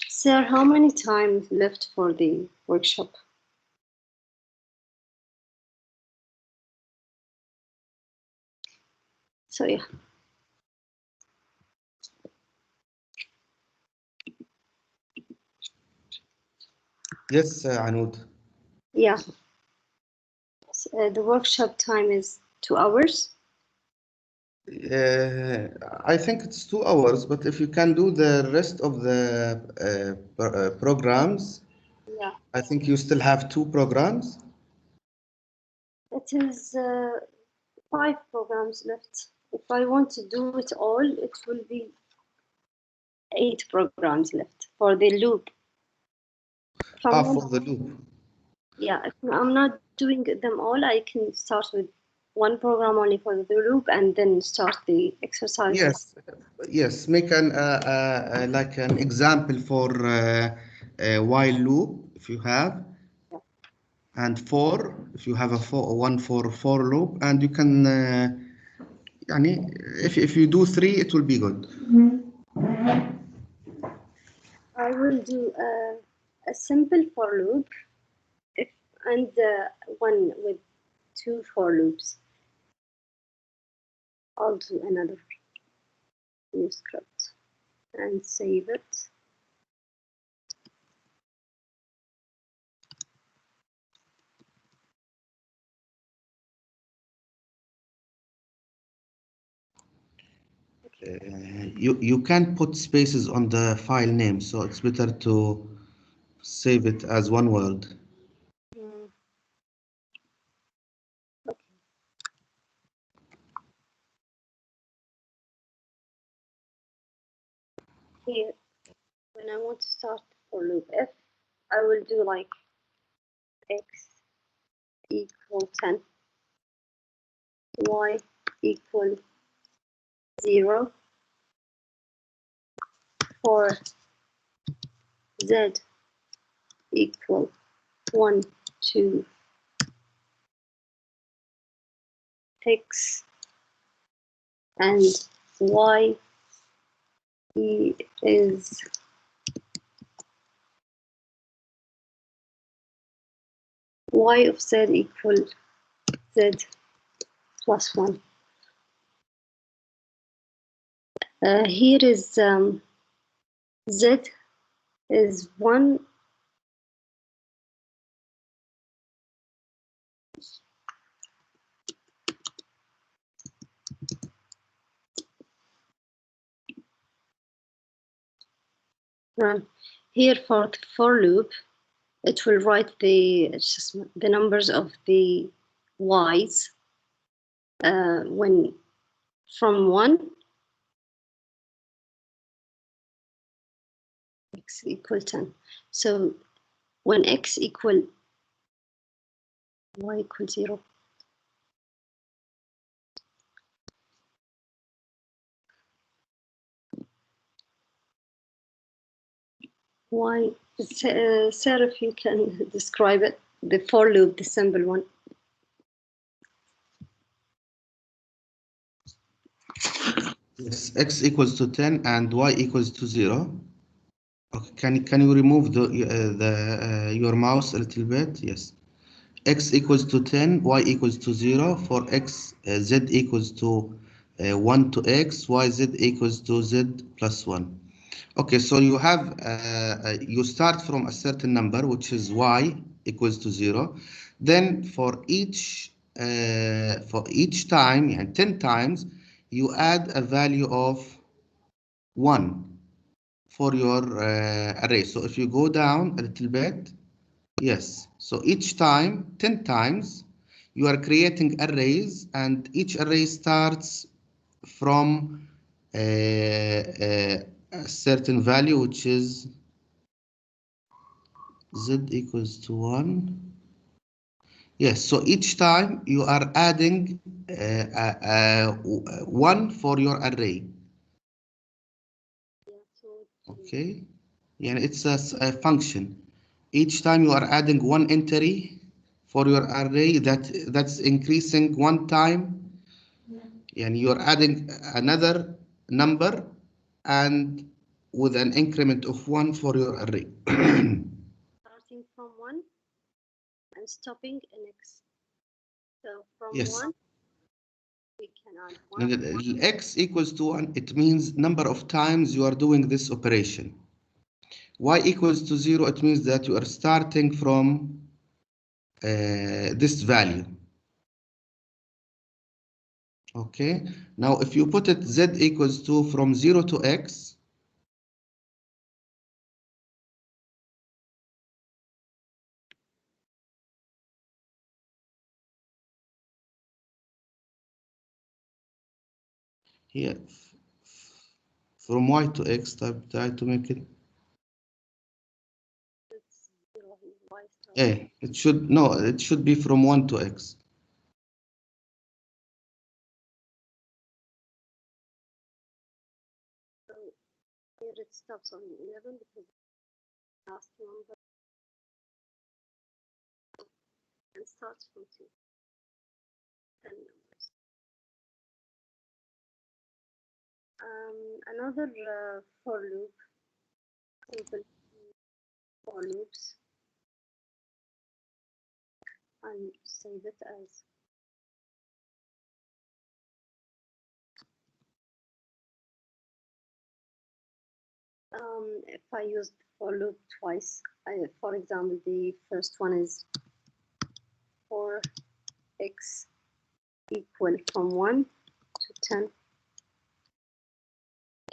Sir, how many times left for the workshop? So yeah. Yes, Anud. Yeah. The workshop time is 2 hours. I think it's 2 hours, but if you can do the rest of the programs, Yeah. I think you still have 2 programs. It is 5 programs left. If I want to do it all, it will be 8 programs left for the loop. For the loop. Yeah, if I'm not doing them all, I can start with one program only for the loop and then start the exercises. Yes. Make an like an example for while loop if you have, and for if you have one for loop, and you can يعني if you do 3, it will be good. I will do a simple for loop and one with 2 for loops. I'll do another new script and save it. You can't put spaces on the file name, so it's better to save it as one word. Okay. Here, when I want to start for loop, if I will do like x equal 10, y equal 0, for z equal 1, 2, x, and y is y of z equal z plus 1. Here is z is 1. Here for loop, it will write the numbers of the y's when from 1 x equal 10. So when x equal y equal 0. Why, Sarah, if you can describe it, the for loop, the simple one. Yes, x equals to 10 and y equals to 0. Okay, can you remove your mouse a little bit? Yes. X equals to 10, y equals to 0. For x, z equals to 1 to x, y z equals to z plus 1. Okay, so you have you start from a certain number, which is y equals to 0. Then for each time, and 10 times, you add a value of 1 for your array. So if you go down a little bit, yes. So each time, 10 times, you are creating arrays, and each array starts from a certain value, which is z equals to 1. Yes, so each time you are adding 1 for your array. Okay, yeah, it's a function. Each time you are adding 1 entry for your array, that's increasing 1 time, and you're adding another number and with an increment of 1 for your array. Starting from 1 and stopping in x. So from Yes. 1, we can add 1. X equals to 1, it means number of times you are doing this operation. Y equals to 0, it means that you are starting from this value. Okay, now if you put it z equals to from 0 to x, here from y to x, try to make it It's 0 y star. it should, no, it should be from 1 to x. So here it stops on 11 because the last number and starts from 2. 10 numbers. Another for loop, simple for loops. I'll save it as if I use the for loop twice, for example, the first one is for x equal from 1 to 10,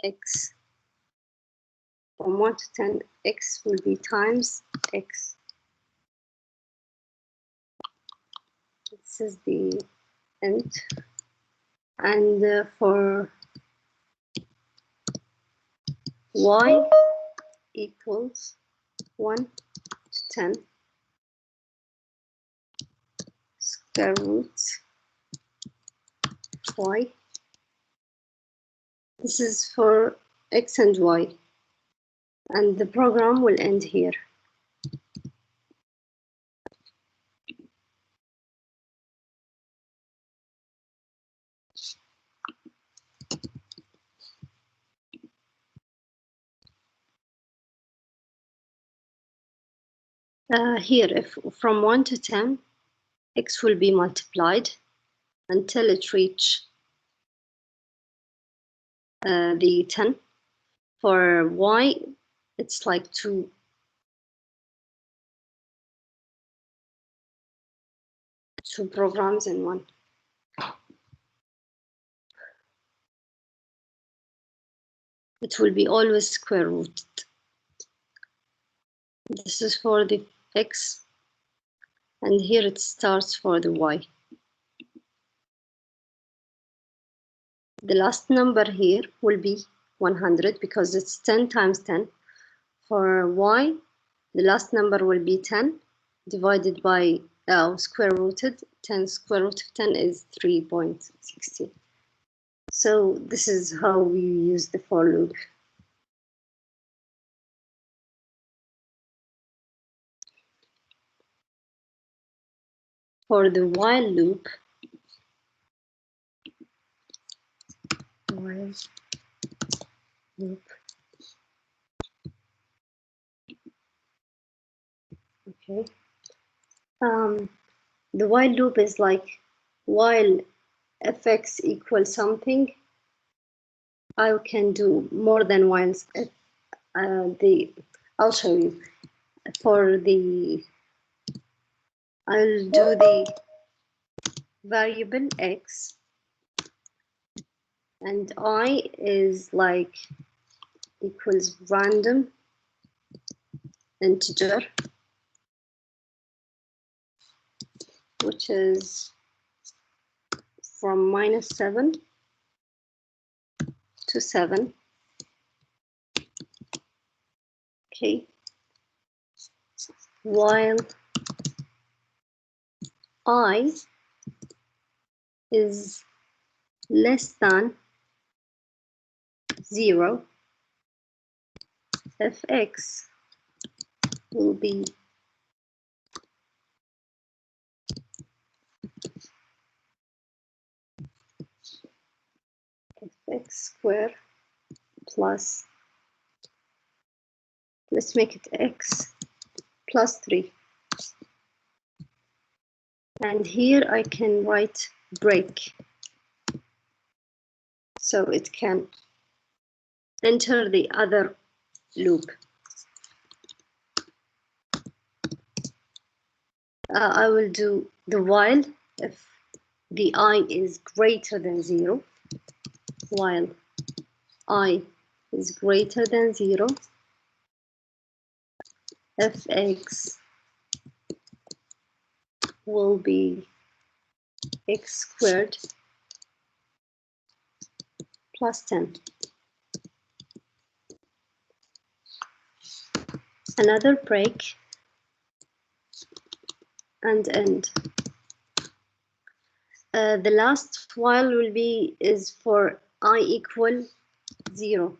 x from 1 to 10, x will be times x. This is the int. And for y equals 1 to 10, square root y. This is for x and y, and the program will end here. Here, if from 1 to 10, x will be multiplied until it reaches the 10. For y, it's like two programs in one. It will be always square rooted. This is for the x, and here it starts for the y. The last number here will be 100 because it's 10 times 10. For y, the last number will be 10 divided by square rooted. 10 square root of 10 is 3.60. So this is how we use the for loop. For the while loop, okay. The while loop is like while fx equals something, I can do more than whiles. I'll show you. For the, I'll do the variable x, and I is like equals random integer, which is from -7 to 7. Okay. While I is less than 0, fx will be fx squared plus, let's make it x plus 3. And here I can write break, so it can enter the other loop. I will do the while. If the I is greater than 0, while I is greater than 0, fx will be x squared plus 10. Another break and end. The last while will be is for I equal 0.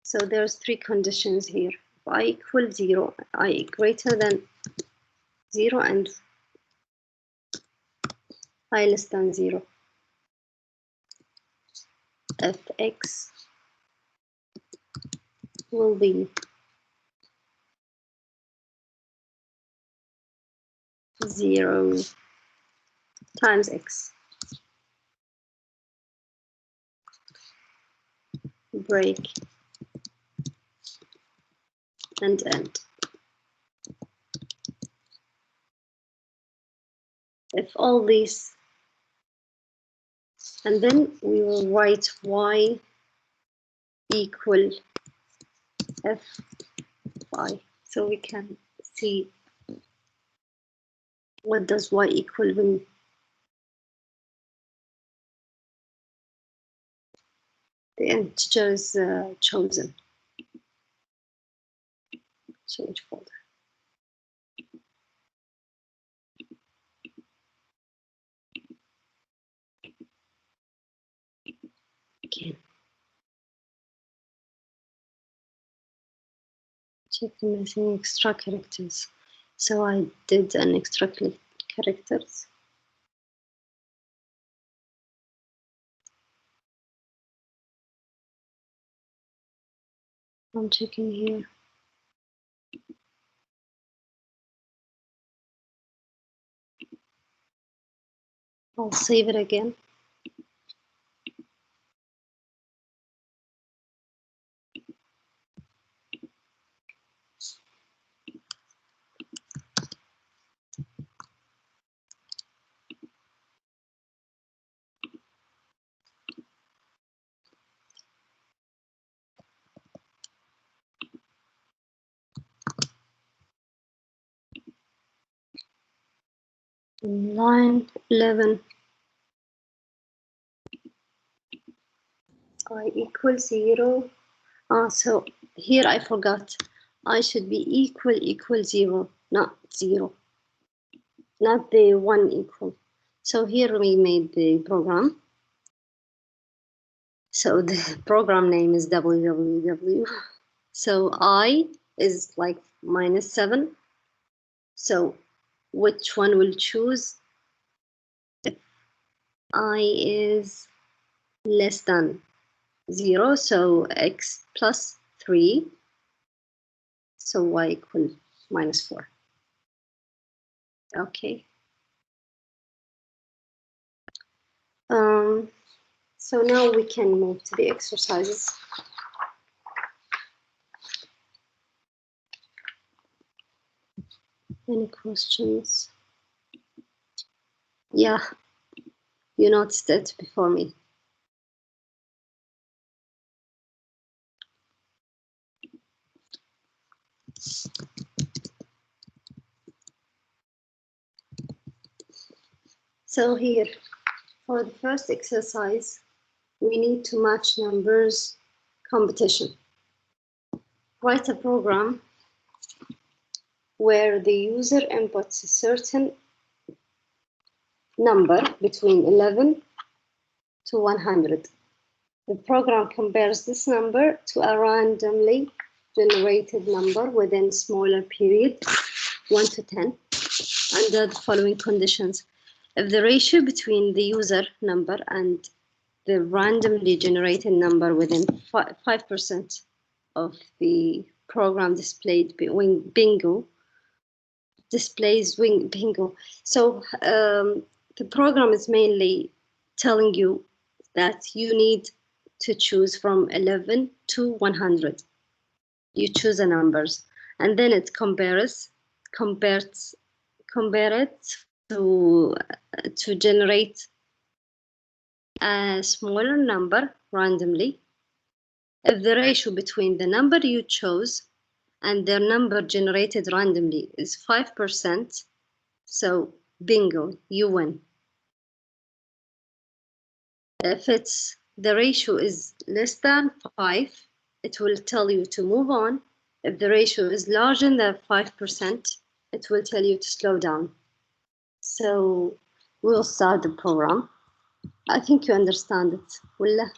So there's 3 conditions here. If I equal 0, I greater than 0, and I less than 0. Fx will be 0 times x. Break and end. If all these, and then we will write y equal f(phi), so we can see what does y equal when the integer is chosen. Change folder. Again. Check the missing extra characters. So I did an extra characters. I'm checking here. I'll save it again. In line 11, I equal 0. So here I forgot. I should be equal 0, not 0. Not the 1 equal. So here we made the program. So the program name is www. So I is like -7. So which one will choose? If I is less than 0, so x plus 3. So y equal -4. Okay. So now we can move to the exercises. Any questions? Yeah, you noticed it before me. So here, for the first exercise, we need to match numbers competition. Write a program where the user inputs a certain number between 11 to 100. The program compares this number to a randomly generated number within smaller period, 1 to 10, under the following conditions. If the ratio between the user number and the randomly generated number within 5% of the program displayed bingo, displays bingo. So the program is mainly telling you that you need to choose from 11 to 100. You choose the numbers, and then it compares it to generate a smaller number randomly if the ratio between the number you chose and the number generated randomly is 5%. So bingo, you win. If the ratio is less than 5, it will tell you to move on. If the ratio is larger than 5%, it will tell you to slow down. So we'll start the program. I think you understand it. Wallah.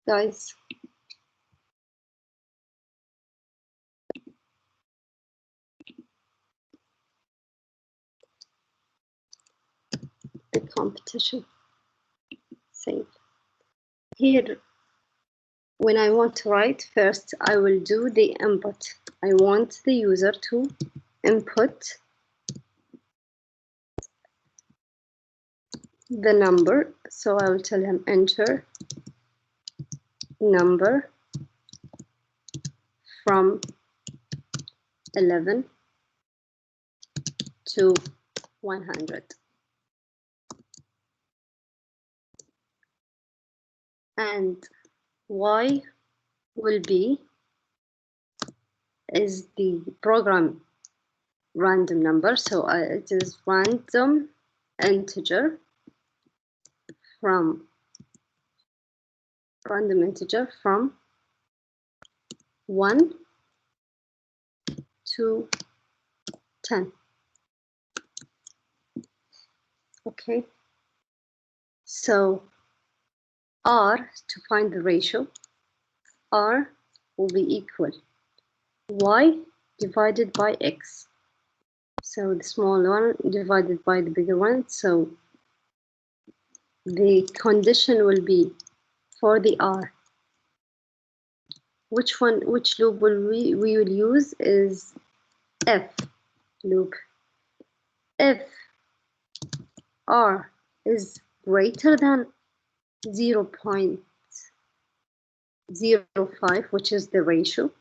Guys. The competition. Save. Here, when I want to write, first I will do the input. I want the user to input the number. So I will tell him enter number from 11 to 100. And y will be is the program random number. So it is random integer from 1 to 10. Okay. So R, to find the ratio, R will be equal y divided by x. So the small one divided by the bigger one. So the condition will be for the R. Which loop will we will use is if loop. If R is greater than 0.05, which is the ratio,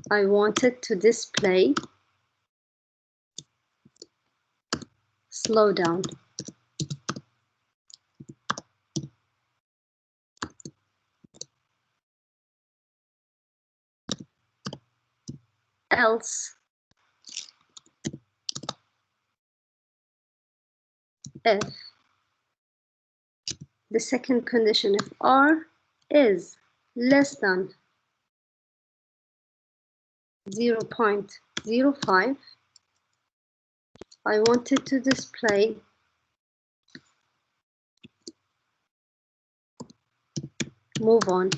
I want it to display slow down. Else, if the second condition, if R is less than 0.05, I want it to display move on.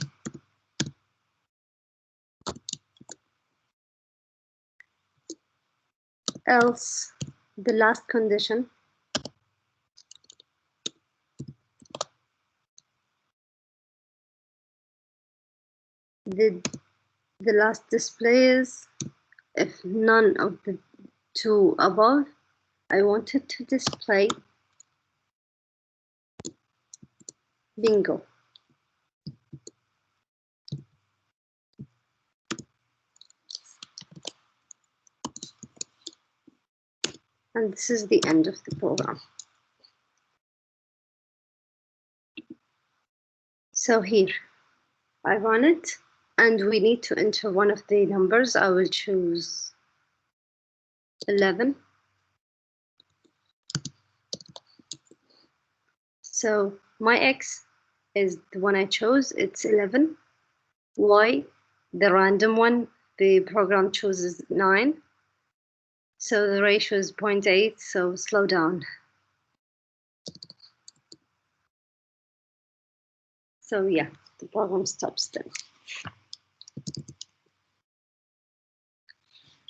Else, the last condition, the last display is if none of the two above, I want it to display bingo. And this is the end of the program. So here, I run it, and we need to enter one of the numbers. I will choose 11. So my x is the one I chose, it's 11. Y, the random one, the program chooses 9. So the ratio is 0.8, so slow down. So yeah, the program stops then.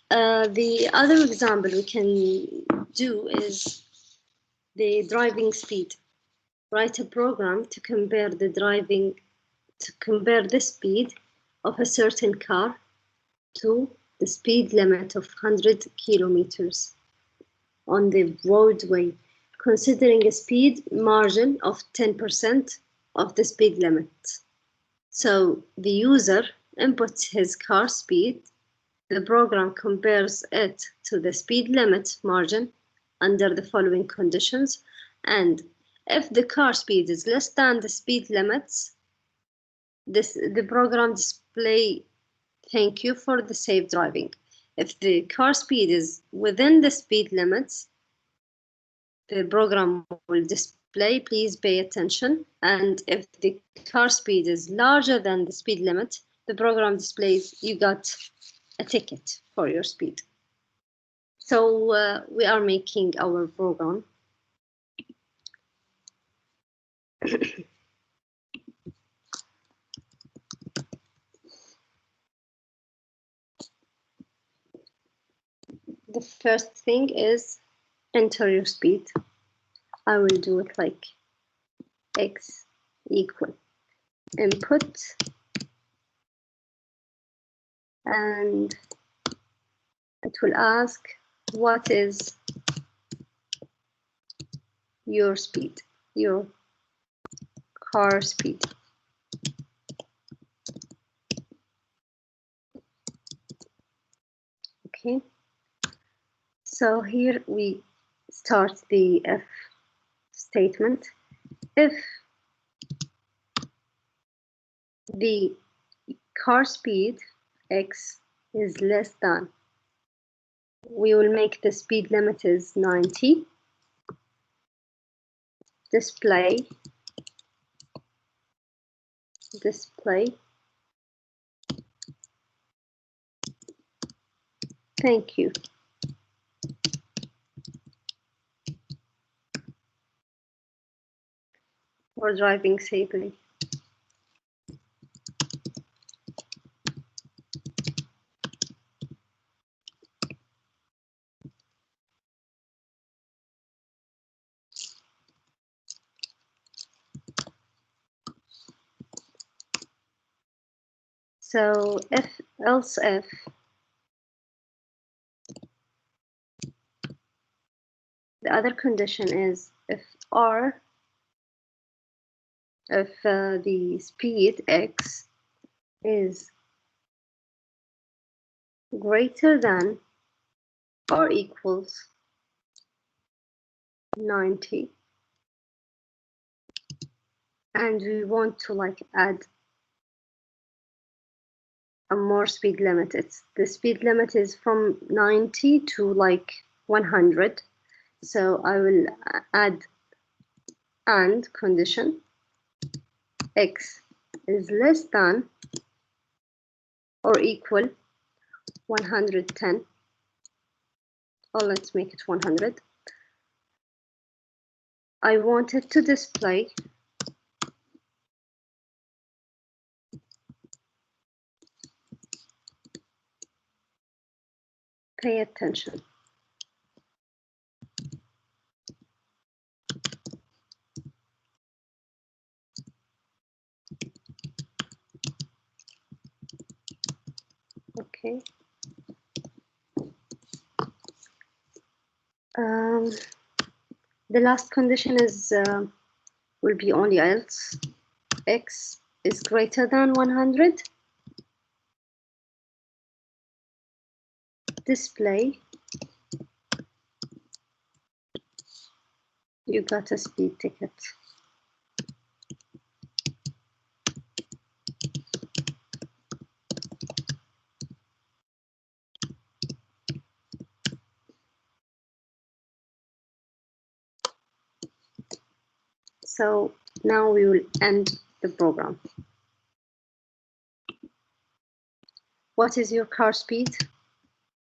The other example we can do is the driving speed. Write a program to compare the speed of a certain car to the speed limit of 100 kilometers on the roadway, considering a speed margin of 10% of the speed limit. So the user inputs his car speed, the program compares it to the speed limit margin under the following conditions, and if the car speed is less than the speed limits, the program display thank you for the safe driving. If the car speed is within the speed limits, the program will display please pay attention, and if the car speed is larger than the speed limit, the program displays you got a ticket for your speed. So we are making our program. The first thing is enter your speed. I will do it like x equal input, and it will ask what is your speed, your car speed. Okay, so here we start the if statement. If the car speed x is less than, we will make the speed limit is 90. Display thank you for driving safely. So else if the other condition is if the speed x is greater than or equals 90, and we want to like add a more speed limit. The speed limit is from 90 to like 100. So I will add and condition x is less than or equal 110. Oh, let's make it 100. I want it to display pay attention. Okay. The last condition is will be only else x is greater than 100. Display you got a speed ticket. So now we will end the program. What is your car speed?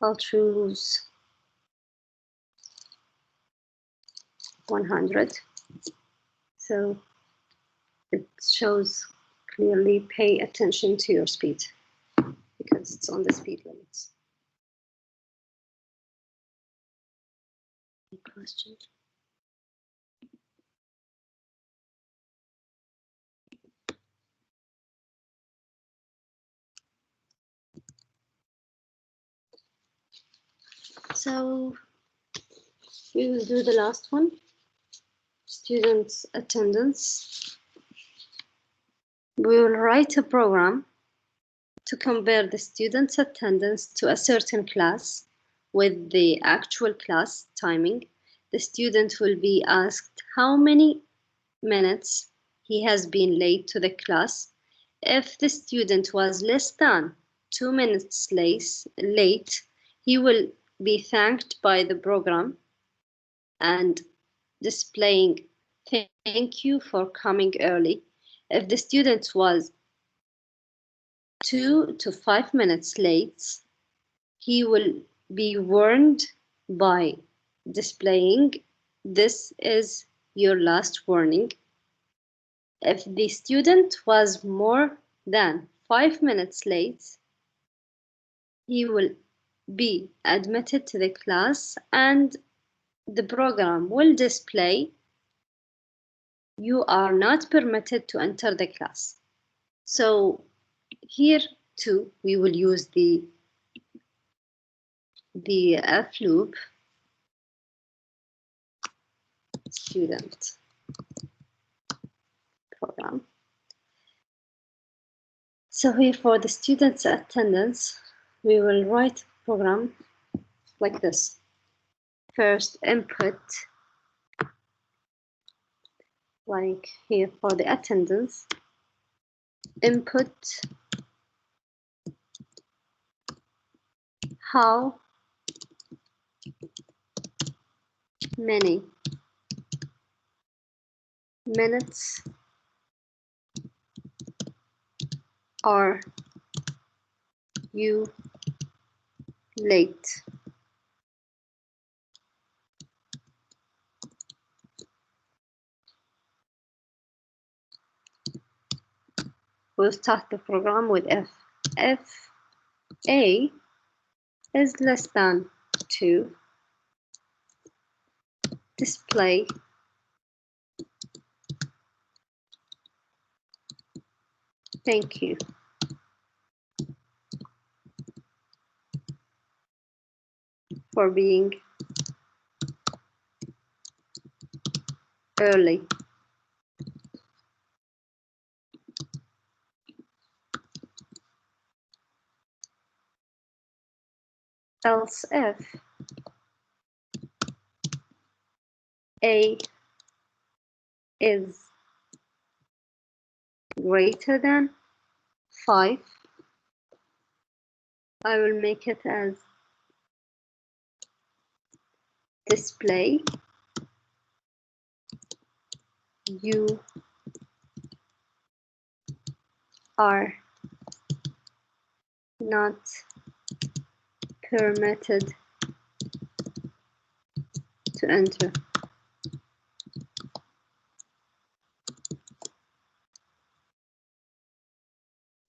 I'll choose 100. So it shows clearly pay attention to your speed because it's on the speed limits. Any question? So we will do the last one. Students' attendance. We will write a program to compare the student's attendance to a certain class with the actual class timing, the student will be asked how many minutes he has been late to the class. If the student was less than 2 minutes late, he will be thanked by the program and displaying thank you for coming early. If the student was 2 to 5 minutes late, he will be warned by displaying this is your last warning. If the student was more than 5 minutes late, he will be admitted to the class and the program will display you are not permitted to enter the class. So here too we will use the F loop student program. So here for the student's attendance, we will write program like this. First input, like here for the attendance, input how many minutes are you late? We'll start the program with F. If A is less than 2, display thank you. For being early. Else if A is greater than 5, I will make it as display you are not permitted to enter.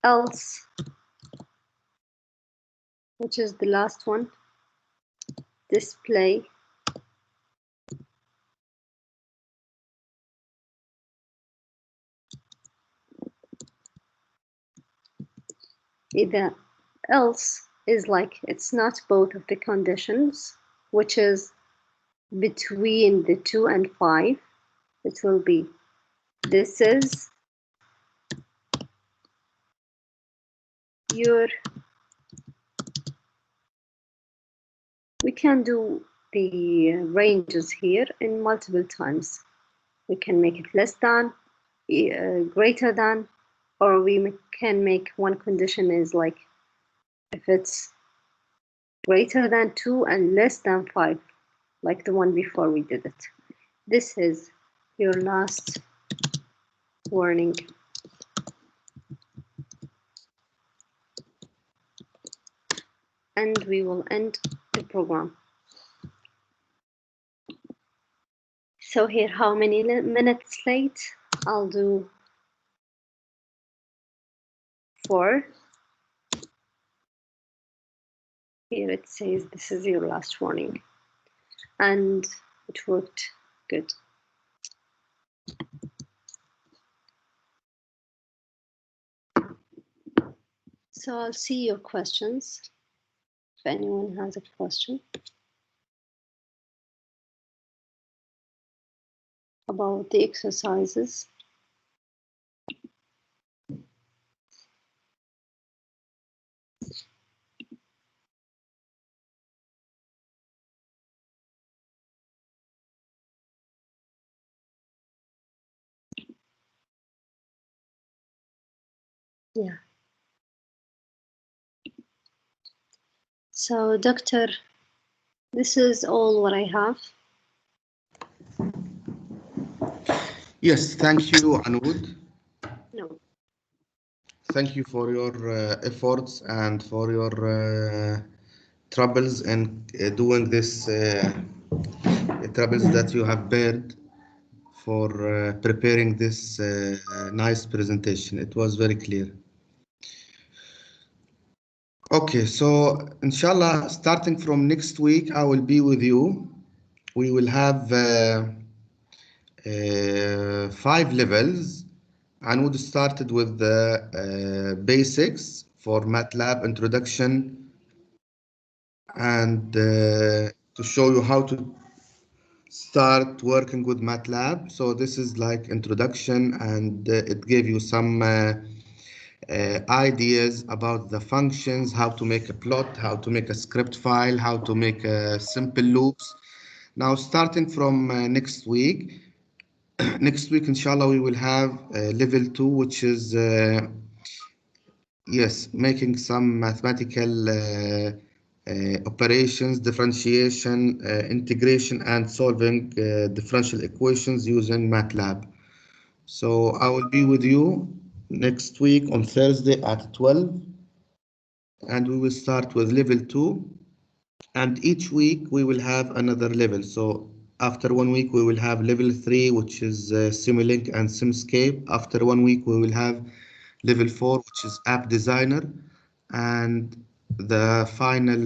Else, which is the last one, display either else is like it's not both of the conditions, which is between the 2 and 5. It will be this is your, we can do the ranges here in multiple times. We can make it less than, greater than, or we can make one condition is like if it's greater than 2 and less than 5, like the one before we did it. This is your last warning. And we will end the program. So here, how many minutes late? I'll do 4. Here it says this is your last warning. And it worked good. So I'll see your questions. If anyone has a question about the exercises. So, Doctor, this is all what I have. Yes, thank you, Anoud. No. Thank you for your efforts and for your troubles in doing this troubles that you have bared for preparing this nice presentation. It was very clear. Okay, so inshallah, starting from next week, I will be with you. We will have 5 levels. Anoud started with the basics for MATLAB introduction and to show you how to start working with MATLAB. So this is like introduction, and it gave you some ideas about the functions, how to make a plot, how to make a script file, how to make simple loops. Now, starting from next week, inshallah, we will have level 2, which is yes, making some mathematical operations, differentiation, integration, and solving differential equations using MATLAB. So I will be with you next week on Thursday at 12, and we will start with level 2. And each week we will have another level. So after 1 week, we will have level 3, which is Simulink and Simscape. After 1 week, we will have level 4, which is App Designer. And the final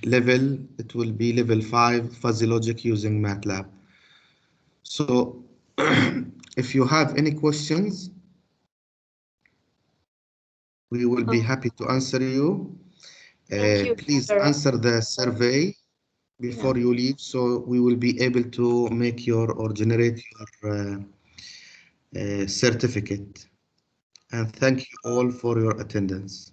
level, it will be level 5, Fuzzy Logic using MATLAB. So if you have any questions, we will be happy to answer you. Thank you, Please sir. answer the survey before you leave, so we will be able to make your or generate your certificate. And thank you all for your attendance.